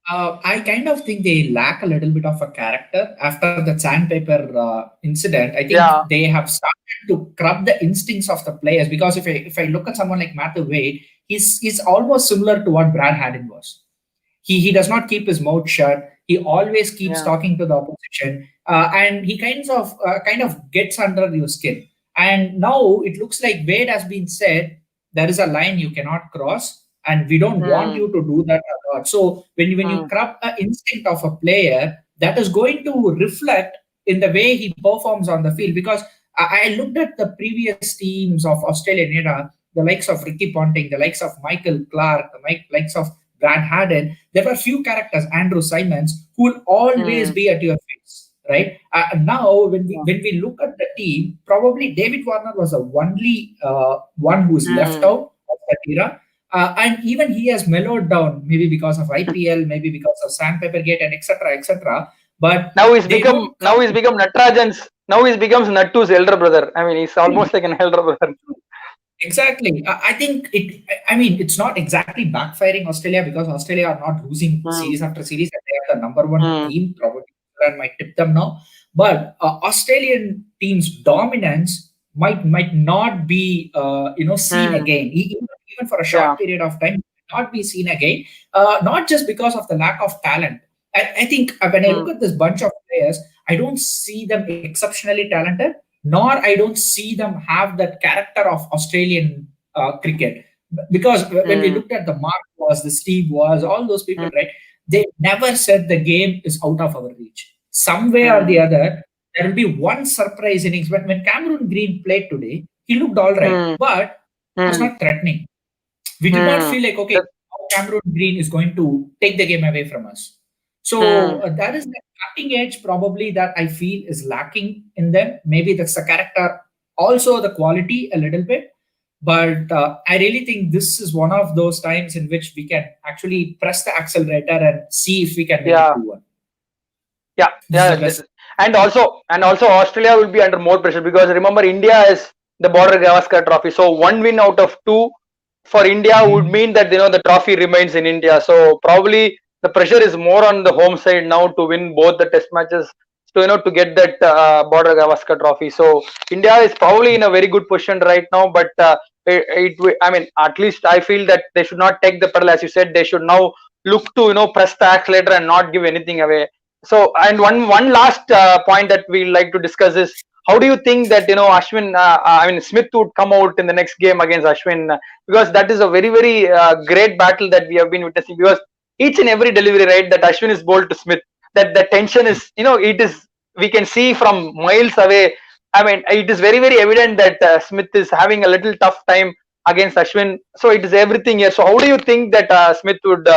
I kind of think they lack a little bit of a character after the sandpaper incident. I think they have started to curb the instincts of the players, because if I look at someone like Matthew Wade, he's almost similar to what Brad Haddin was. He does not keep his mouth shut. He always keeps talking to the opposition, and he kind of gets under your skin. And now it looks like Wade has been said, there is a line you cannot cross, and we don't want you to do that a lot. So when you corrupt the instinct of a player, that is going to reflect in the way he performs on the field. Because I looked at the previous teams of Australian era, the likes of Ricky Ponting, the likes of Michael Clark, the likes of Brad Haddin. There were few characters, Andrew Simons, who will always be at your face, right? Now, when we look at the team, probably David Warner was the only one who's left out of that era. And even he has mellowed down, maybe because of IPL, maybe because of Sandpaper Gate, and etc., etc. But now he's become Natarajan's. Now he becomes Nattu's elder brother. I mean, he's almost like an elder brother. Exactly. I think it's not exactly backfiring Australia, because Australia are not losing series after series, and they are the number one team. Probably I might tip them now. But Australian team's dominance might not be seen again. Even for a short period of time, not be seen again. Not just because of the lack of talent. I think when I look at this bunch of players, I don't see them exceptionally talented, nor I don't see them have that character of Australian cricket. Because when we looked at the Mark was, the Steve was, all those people, right? They never said the game is out of our reach. Some way or the other, there will be one surprise innings. When Cameron Green played today, he looked all right, but it was not threatening. We did not feel like, okay, Cameron Green is going to take the game away from us. So that is the cutting edge probably that I feel is lacking in them. Maybe that's the character, also the quality a little bit. But I really think this is one of those times in which we can actually press the accelerator and see if we can make it 2-1. And also Australia will be under more pressure, because remember, India is the Border Gavaskar Trophy. So 1 win out of 2 for India would mean that the trophy remains in India. So probably the pressure is more on the home side now to win both the test matches to get that Border Gavaskar Trophy. So India is probably in a very good position right now, but at least I feel that they should not take the pedal, as you said. They should now look to press the accelerator and not give anything away. So, and one last point that we like to discuss is, how do you think that Ashwin, Smith would come out in the next game against Ashwin? Because that is a very, very great battle that we have been witnessing. Because each and every delivery, right, that Ashwin is bowled to Smith, that the tension is, we can see from miles away. I mean, it is very, very evident that Smith is having a little tough time against Ashwin. So it is everything here. So how do you think that Smith would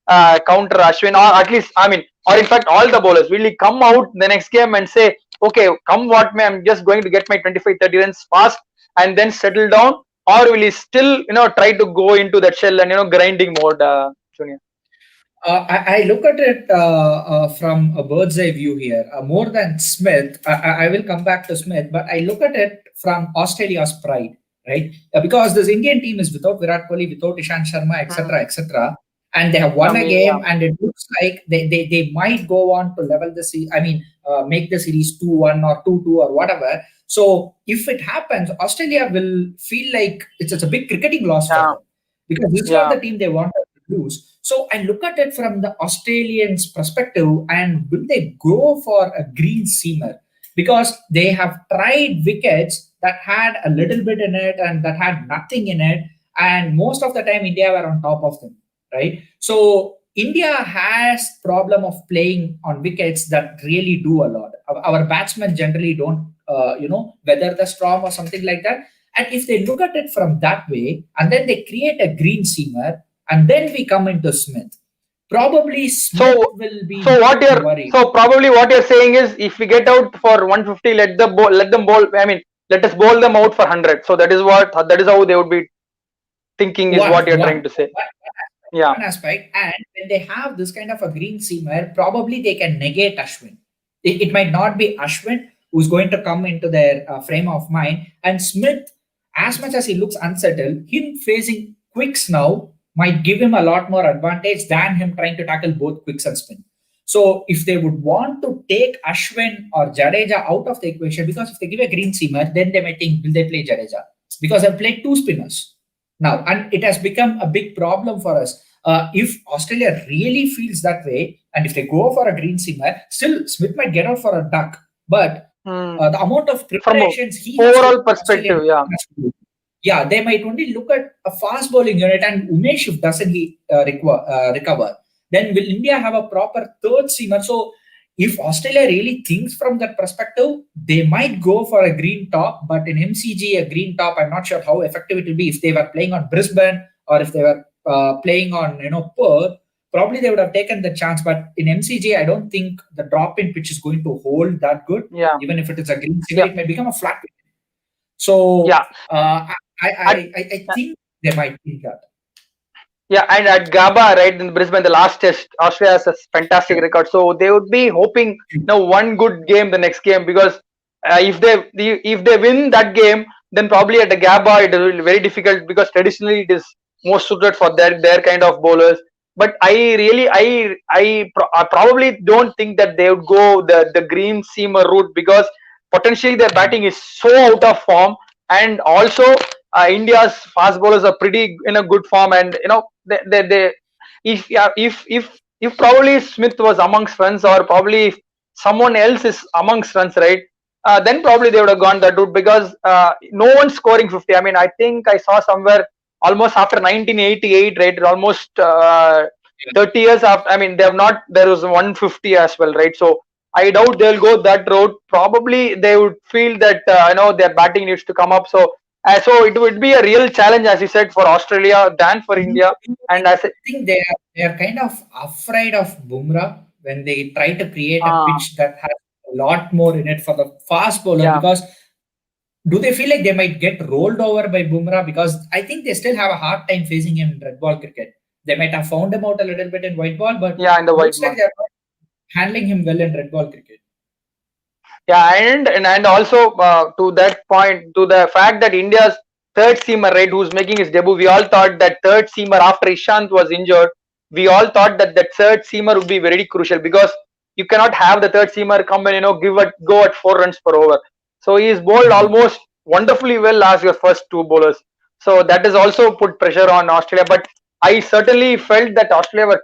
counter Ashwin, or at least, or in fact, all the bowlers? Will he come out the next game and say, okay, come what may, I'm just going to get my 25-30 runs fast and then settle down? Or will he still, try to go into that shell and, grinding mode, Junior? I look at it from a bird's eye view here. More than Smith, I will come back to Smith, but I look at it from Australia's pride, right? Because this Indian team is without Virat Kohli, without Ishant Sharma, etc., etc., and they have won a game, and it looks like they might go on to level the series. Make the series 2-1 or 2-2 or whatever. So if it happens, Australia will feel like it's a big cricketing loss for them, because this is not the team they wanted to lose. So I look at it from the Australians' perspective, and will they go for a green seamer? Because they have tried wickets that had a little bit in it and that had nothing in it, and most of the time India were on top of them, right? So India has problem of playing on wickets that really do a lot. Our batsmen generally don't, weather the storm or something like that. And if they look at it from that way, and then they create a green seamer, and then we come into Smith, probably Smith will be worried. So probably what you're saying is, if we get out for 150, let them bowl. I mean, let us bowl them out for 100. So that is how they would be thinking, is what you're trying to say. One aspect, and when they have this kind of a green seamer, probably they can negate Ashwin. It might not be Ashwin who's going to come into their frame of mind. And Smith, as much as he looks unsettled, him facing quicks now might give him a lot more advantage than him trying to tackle both quicks and spin. So if they would want to take Ashwin or Jadeja out of the equation, because if they give a green seamer, then they might think, will they play Jadeja? Because they've played two spinners now, and it has become a big problem for us. If Australia really feels that way, and if they go for a green seamer, still Smith might get out for a duck, but the amount of preparations he overall perspective, they might only look at a fast bowling unit, and Umesh, if doesn't he recover, then will India have a proper third seamer? So if Australia really thinks from that perspective, they might go for a green top, but in MCG, a green top, I'm not sure how effective it will be. If they were playing on Brisbane or if they were playing on Perth, probably they would have taken the chance. But in MCG, I don't think the drop-in pitch is going to hold that good. Even if it is a green seamer, it may become a flat pitch. So I think they might think that. Yeah, and at Gabba, right, in Brisbane, the last test, Australia has a fantastic record. So they would be hoping one good game the next game, because if they win that game, then probably at the Gabba it will be very difficult, because traditionally it is most suited for their kind of bowlers. But I probably don't think that they would go the green seamer route, because potentially their batting is so out of form, and also India's fast bowlers are pretty in a good form, and if probably Smith was amongst runs, or probably if someone else is amongst runs, right, then probably they would have gone that route, because no one's scoring 50. I mean, I think I saw somewhere almost after 1988, right, almost 30 years after. I mean, they have not. There was 150 as well, right? So I doubt they'll go that route. Probably they would feel that their batting needs to come up. So it would be a real challenge, as you said, for Australia than for India. And I think they are kind of afraid of Bumrah when they try to create a pitch that has a lot more in it for the fast bowler. Because do they feel like they might get rolled over by Bumrah? Because I think they still have a hard time facing him in red ball cricket. They might have found him out a little bit in white ball, but in the white ball, like they're not handling him well in red ball cricket. Yeah, and also to that point, to the fact that India's third seamer, right, who's making his debut, we all thought that third seamer after Ishant was injured, we all thought that third seamer would be very crucial, because you cannot have the third seamer come and go at 4 runs per over. So he is bowled almost wonderfully well as your first two bowlers. So that has also put pressure on Australia. But I certainly felt that Australia were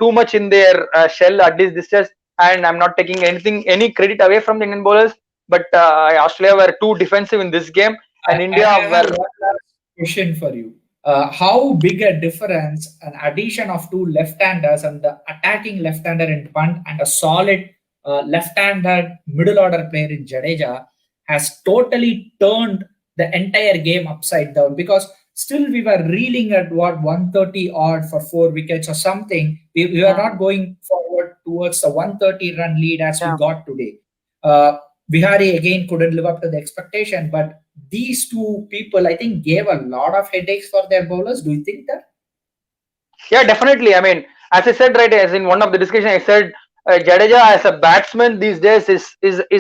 too much in their shell at this test. And I'm not taking any credit away from the Indian bowlers, but Australia were too defensive in this game, and India were. One last question for you: how big a difference an addition of two left-handers and the attacking left-hander in punt and a solid left-handed middle order player in Jadeja has totally turned the entire game upside down? Because still we were reeling at 130 odd for 4 wickets or something. We were not going forward towards the 130 run lead as we got today. Vihari again couldn't live up to the expectation, but these two people, I think, gave a lot of headaches for their bowlers. Do you think that? Yeah, definitely. I mean, as I said, right, as in one of the discussion, I said Jadeja as a batsman these days is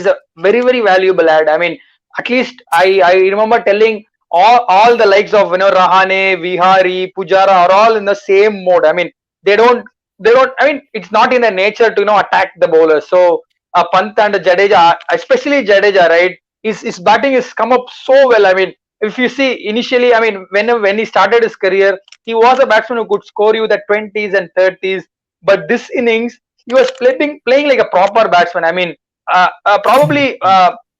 a very, very valuable add. I mean, at least I remember telling all the likes of Rahane, Vihari, Pujara are all in the same mode. I mean, they don't. I mean, it's not in their nature to attack the bowlers. So Pant and Jadeja, especially Jadeja, right? His batting has come up so well. I mean, if you see initially, I mean, when he started his career, he was a batsman who could score you the 20s and 30s. But this innings, he was playing like a proper batsman. I mean, probably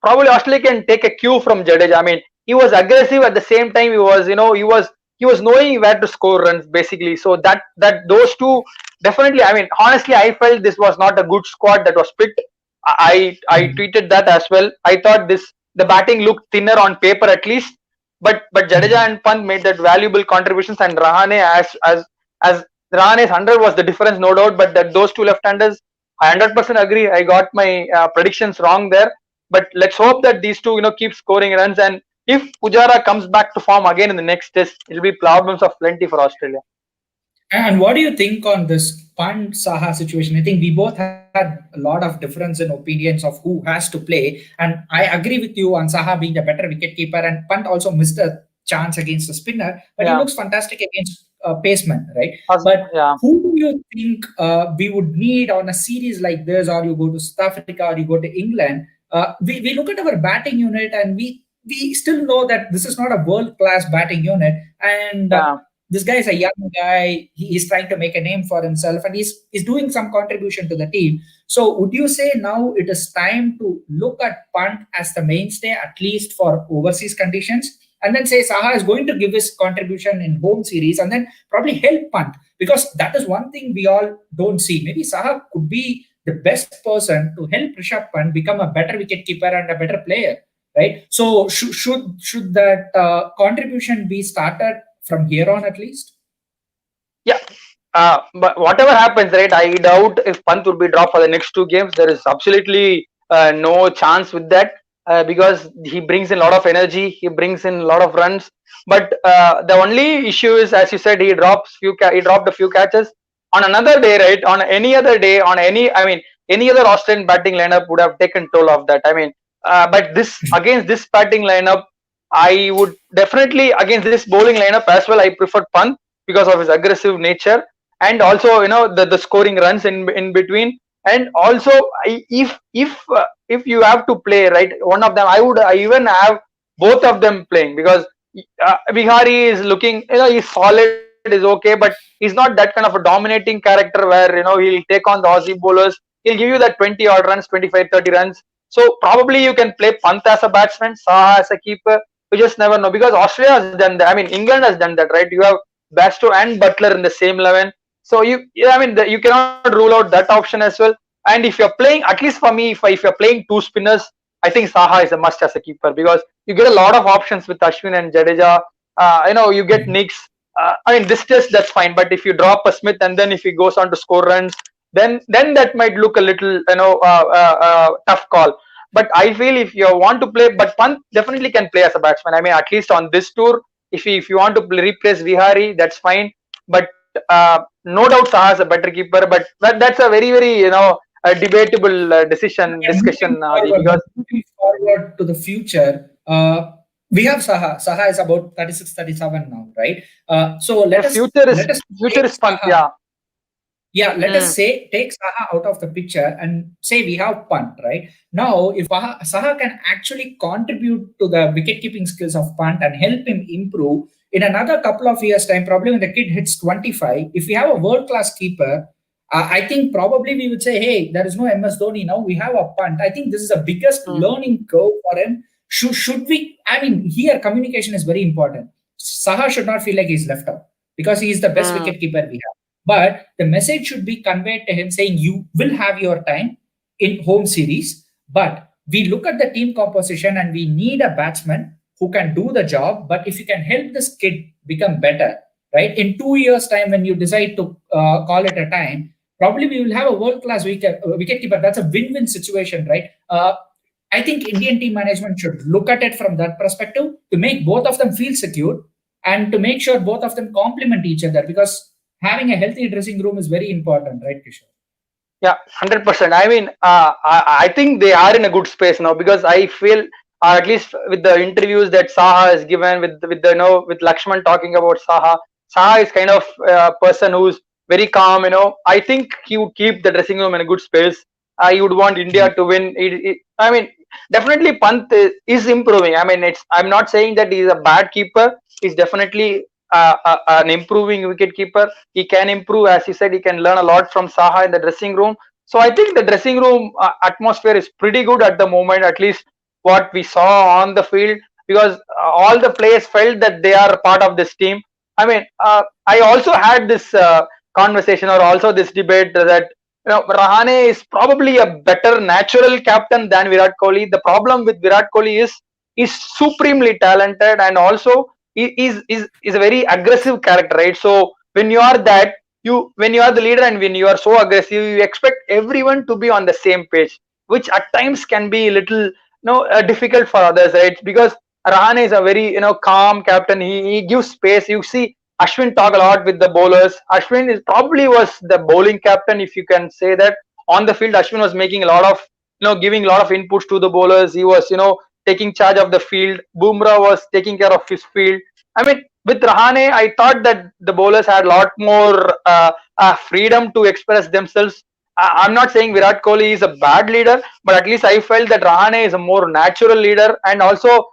probably Australia can take a cue from Jadeja. I mean, he was aggressive at the same time. He was knowing where to score runs basically. So that those two definitely. I mean, honestly, I felt this was not a good squad that was picked. I tweeted that as well. I thought the batting looked thinner on paper at least, but Jadeja and Pant made that valuable contributions, and Rahane as Rahane's 100 was the difference, no doubt. But that those two left-handers, I 100% agree. I got my predictions wrong there, but let's hope that these two keep scoring runs, and if Pujara comes back to form again in the next test, it'll be problems of plenty for Australia. And what do you think on this Pant Saha situation? I think we both had a lot of difference in opinions of who has to play. And I agree with you on Saha being the better wicketkeeper, and Pant also missed a chance against the spinner, but he looks fantastic against Paceman, right? But who do you think we would need on a series like this, or you go to South Africa or you go to England? We look at our batting unit and we still know that this is not a world-class batting unit. And this guy is a young guy. He is trying to make a name for himself, and he's doing some contribution to the team. So would you say now it is time to look at Pant as the mainstay, at least for overseas conditions, and then say Saha is going to give his contribution in home series and then probably help Pant? Because that is one thing we all don't see. Maybe Saha could be the best person to help Rishabh Pant become a better wicketkeeper and a better player, right? So should that contribution be started from here on at least? Yeah. But whatever happens, right, I doubt if Pant will be dropped for the next two games. There is absolutely no chance with that because he brings in a lot of energy. He brings in a lot of runs. But the only issue is, as you said, he dropped a few catches. On another day, right, on any other day, any other Australian batting lineup would have taken toll of that. I mean, but against this batting lineup, I would definitely, against this bowling lineup as well, I prefer Pant because of his aggressive nature, and also the scoring runs in between. And also, if you have to play, right, one of them, I even have both of them playing, because Vihari is looking, he's solid, is okay, but he's not that kind of a dominating character where he'll take on the Aussie bowlers. He'll give you that 20 odd runs, 25, 30 runs. So probably you can play Pant as a batsman, Saha as a keeper. You just never know, because Australia has done that. I mean, England has done that, right? You have Bairstow and Butler in the same 11. So you cannot rule out that option as well. And if you're playing, at least for me, if you're playing two spinners, I think Saha is a must as a keeper, because you get a lot of options with Ashwin and Jadeja. You get Nicks. I mean, this test, that's fine. But if you drop a Smith and then if he goes on to score runs, then that might look a little tough call. But I feel if you want to play, but Pant definitely can play as a batsman. I mean, at least on this tour, if you want to replace Vihari, that's fine. But no doubt Saha is a better keeper. But that's a very, very a debatable discussion. Because moving forward to the future, we have Saha. Saha is about 36, 37 now, right? So future is Pant. Yeah, let us say take Saha out of the picture and say we have Pant, right? Now, if Saha can actually contribute to the wicket-keeping skills of Pant and help him improve, in another couple of years' time, probably when the kid hits 25, if we have a world-class keeper, I think probably we would say, hey, there is no MS Dhoni now, we have a Pant. I think this is the biggest learning curve for him. Should we, I mean, here communication is very important. Saha should not feel like he's left out because he is the best wicket-keeper we have. But the message should be conveyed to him saying you will have your time in home series, but we look at the team composition and we need a batsman who can do the job. But if you can help this kid become better, right, in 2 years' time when you decide to call it a time, probably we will have a world-class wicketkeeper. That's a win-win situation, right? I think Indian team management should look at it from that perspective to make both of them feel secure and to make sure both of them complement each other, because having a healthy dressing room is very important, right, Kishore? Yeah, 100%. I mean, I think they are in a good space now, because I feel, at least with the interviews that Saha has given, with Lakshman talking about Saha is kind of a person who's very calm. I think he would keep the dressing room in a good space. He would want India to win. I mean, definitely Pant is improving. I mean, I'm not saying that he's a bad keeper. He's definitely an improving wicketkeeper. He can improve, as you said. He can learn a lot from Saha in the dressing room. So I think the dressing room atmosphere is pretty good at the moment. At least what we saw on the field, because all the players felt that they are part of this team. I mean, I also had this conversation, or also this debate, that Rahane is probably a better natural captain than Virat Kohli. The problem with Virat Kohli is supremely talented, and also is a very aggressive character, right? So when you are that, when you are the leader and when you are so aggressive, you expect everyone to be on the same page, which at times can be a little difficult for others, right? Because Rahane is a very calm captain. He gives space. You see Ashwin talk a lot with the bowlers. Ashwin is probably was the bowling captain, if you can say that. On the field, Ashwin was making a lot of giving a lot of inputs to the bowlers. He was taking charge of the field. Bumrah was taking care of his field. I mean, with Rahane, I thought that the bowlers had a lot more freedom to express themselves. I'm not saying Virat Kohli is a bad leader, but at least I felt that Rahane is a more natural leader, and also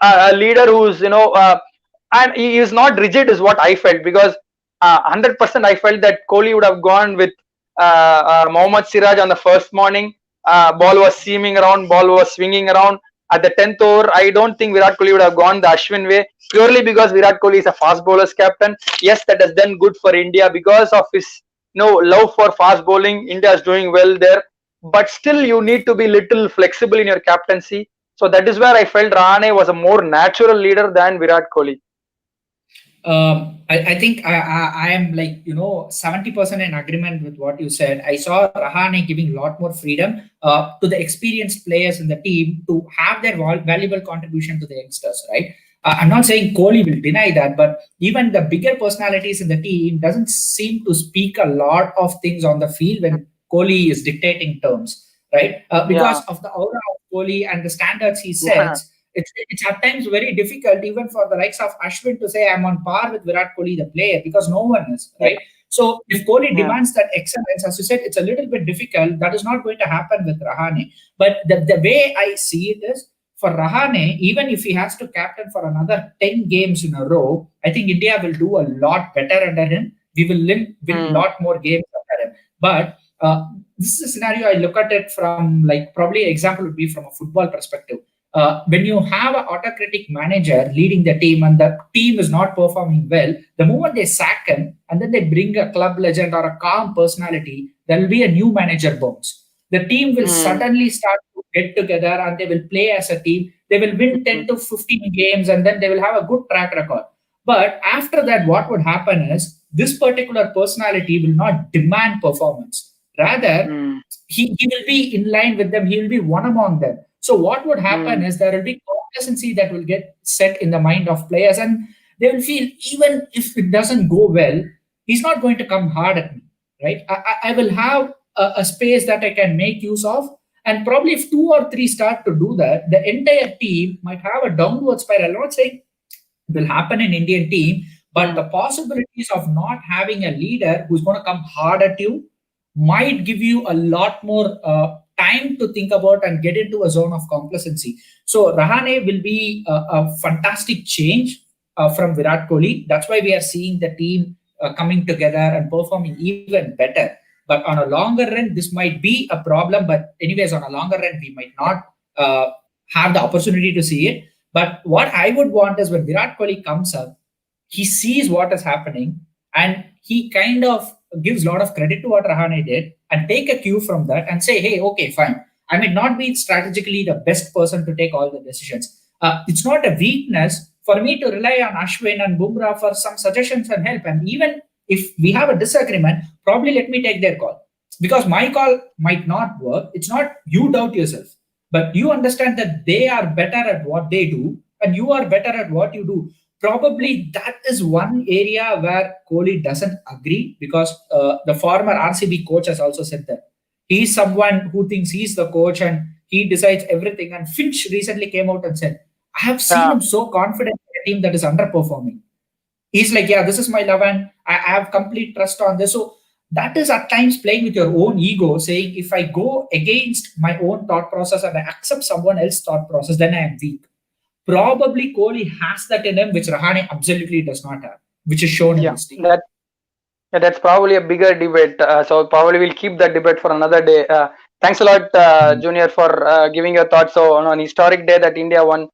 a leader who's and he is not rigid, is what I felt. Because 100% I felt that Kohli would have gone with Mohammad Siraj on the first morning. Ball was seaming around, ball was swinging around. At the 10th over, I don't think Virat Kohli would have gone the Ashwin way, purely because Virat Kohli is a fast bowlers captain. Yes, that has done good for India because of his love for fast bowling. India is doing well there, but still you need to be little flexible in your captaincy. So that is where I felt Rahane was a more natural leader than Virat Kohli. I think I am 70% in agreement with what you said. I saw Rahane giving a lot more freedom to the experienced players in the team to have their valuable contribution to the youngsters, right? I'm not saying Kohli will deny that, but even the bigger personalities in the team doesn't seem to speak a lot of things on the field when Kohli is dictating terms, right? Because of the aura of Kohli and the standards he sets. It's at times very difficult even for the likes of Ashwin to say I'm on par with Virat Kohli, the player, because no one is, right? So if Kohli demands that excellence, as you said, it's a little bit difficult. That is not going to happen with Rahane. But the way I see it is, for Rahane, even if he has to captain for another 10 games in a row, I think India will do a lot better under him. We will win a lot more games under him. But this is a scenario I look at it from, probably example would be from a football perspective. When you have an autocratic manager leading the team and the team is not performing well, the moment they sack him and then they bring a club legend or a calm personality, there will be a new manager bounce. The team will suddenly start to get together and they will play as a team. They will win 10 to 15 games and then they will have a good track record. But after that, what would happen is this particular personality will not demand performance. Rather, he will be in line with them. He will be one among them. So what would happen is there will be complacency that will get set in the mind of players, and they will feel even if it doesn't go well, he's not going to come hard at me, right? I will have a space that I can make use of, and probably if 2 or 3 start to do that, the entire team might have a downward spiral. I'm not saying it will happen in Indian team, but the possibilities of not having a leader who's going to come hard at you might give you a lot more time to think about and get into a zone of complacency. So Rahane will be a fantastic change from Virat Kohli. That's why we are seeing the team coming together and performing even better. But on a longer run, this might be a problem. But anyways, on a longer run, we might not have the opportunity to see it. But what I would want is when Virat Kohli comes up, he sees what is happening and he kind of gives a lot of credit to what Rahane did and take a cue from that and say, hey, okay, fine. I may not be strategically the best person to take all the decisions. It's not a weakness for me to rely on Ashwin and Bumrah for some suggestions and help. And even if we have a disagreement, probably let me take their call. Because my call might not work. It's not you doubt yourself. But you understand that they are better at what they do and you are better at what you do. Probably that is one area where Kohli doesn't agree, because the former RCB coach has also said that. He's someone who thinks he's the coach and he decides everything. And Finch recently came out and said, I have seen him so confident in a team that is underperforming. He's like, yeah, this is my 11. I have complete trust on this. So that is at times playing with your own ego, saying if I go against my own thought process and I accept someone else's thought process, then I am weak. Probably Kohli has that in him, which Rahane absolutely does not have, which is shown in this team. That's probably a bigger debate. So probably we'll keep that debate for another day. thanks a lot, Junior, for giving your thoughts. So on an historic day that India won,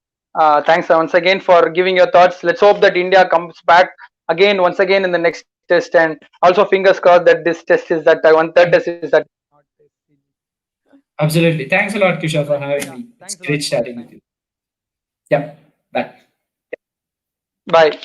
thanks once again for giving your thoughts. Let's hope that India comes back again, once again in the next test, and also fingers crossed that this test is that third test is that. Absolutely. Thanks a lot, Kishore, for having me. It's great chatting with you. Yeah. Bye. Bye.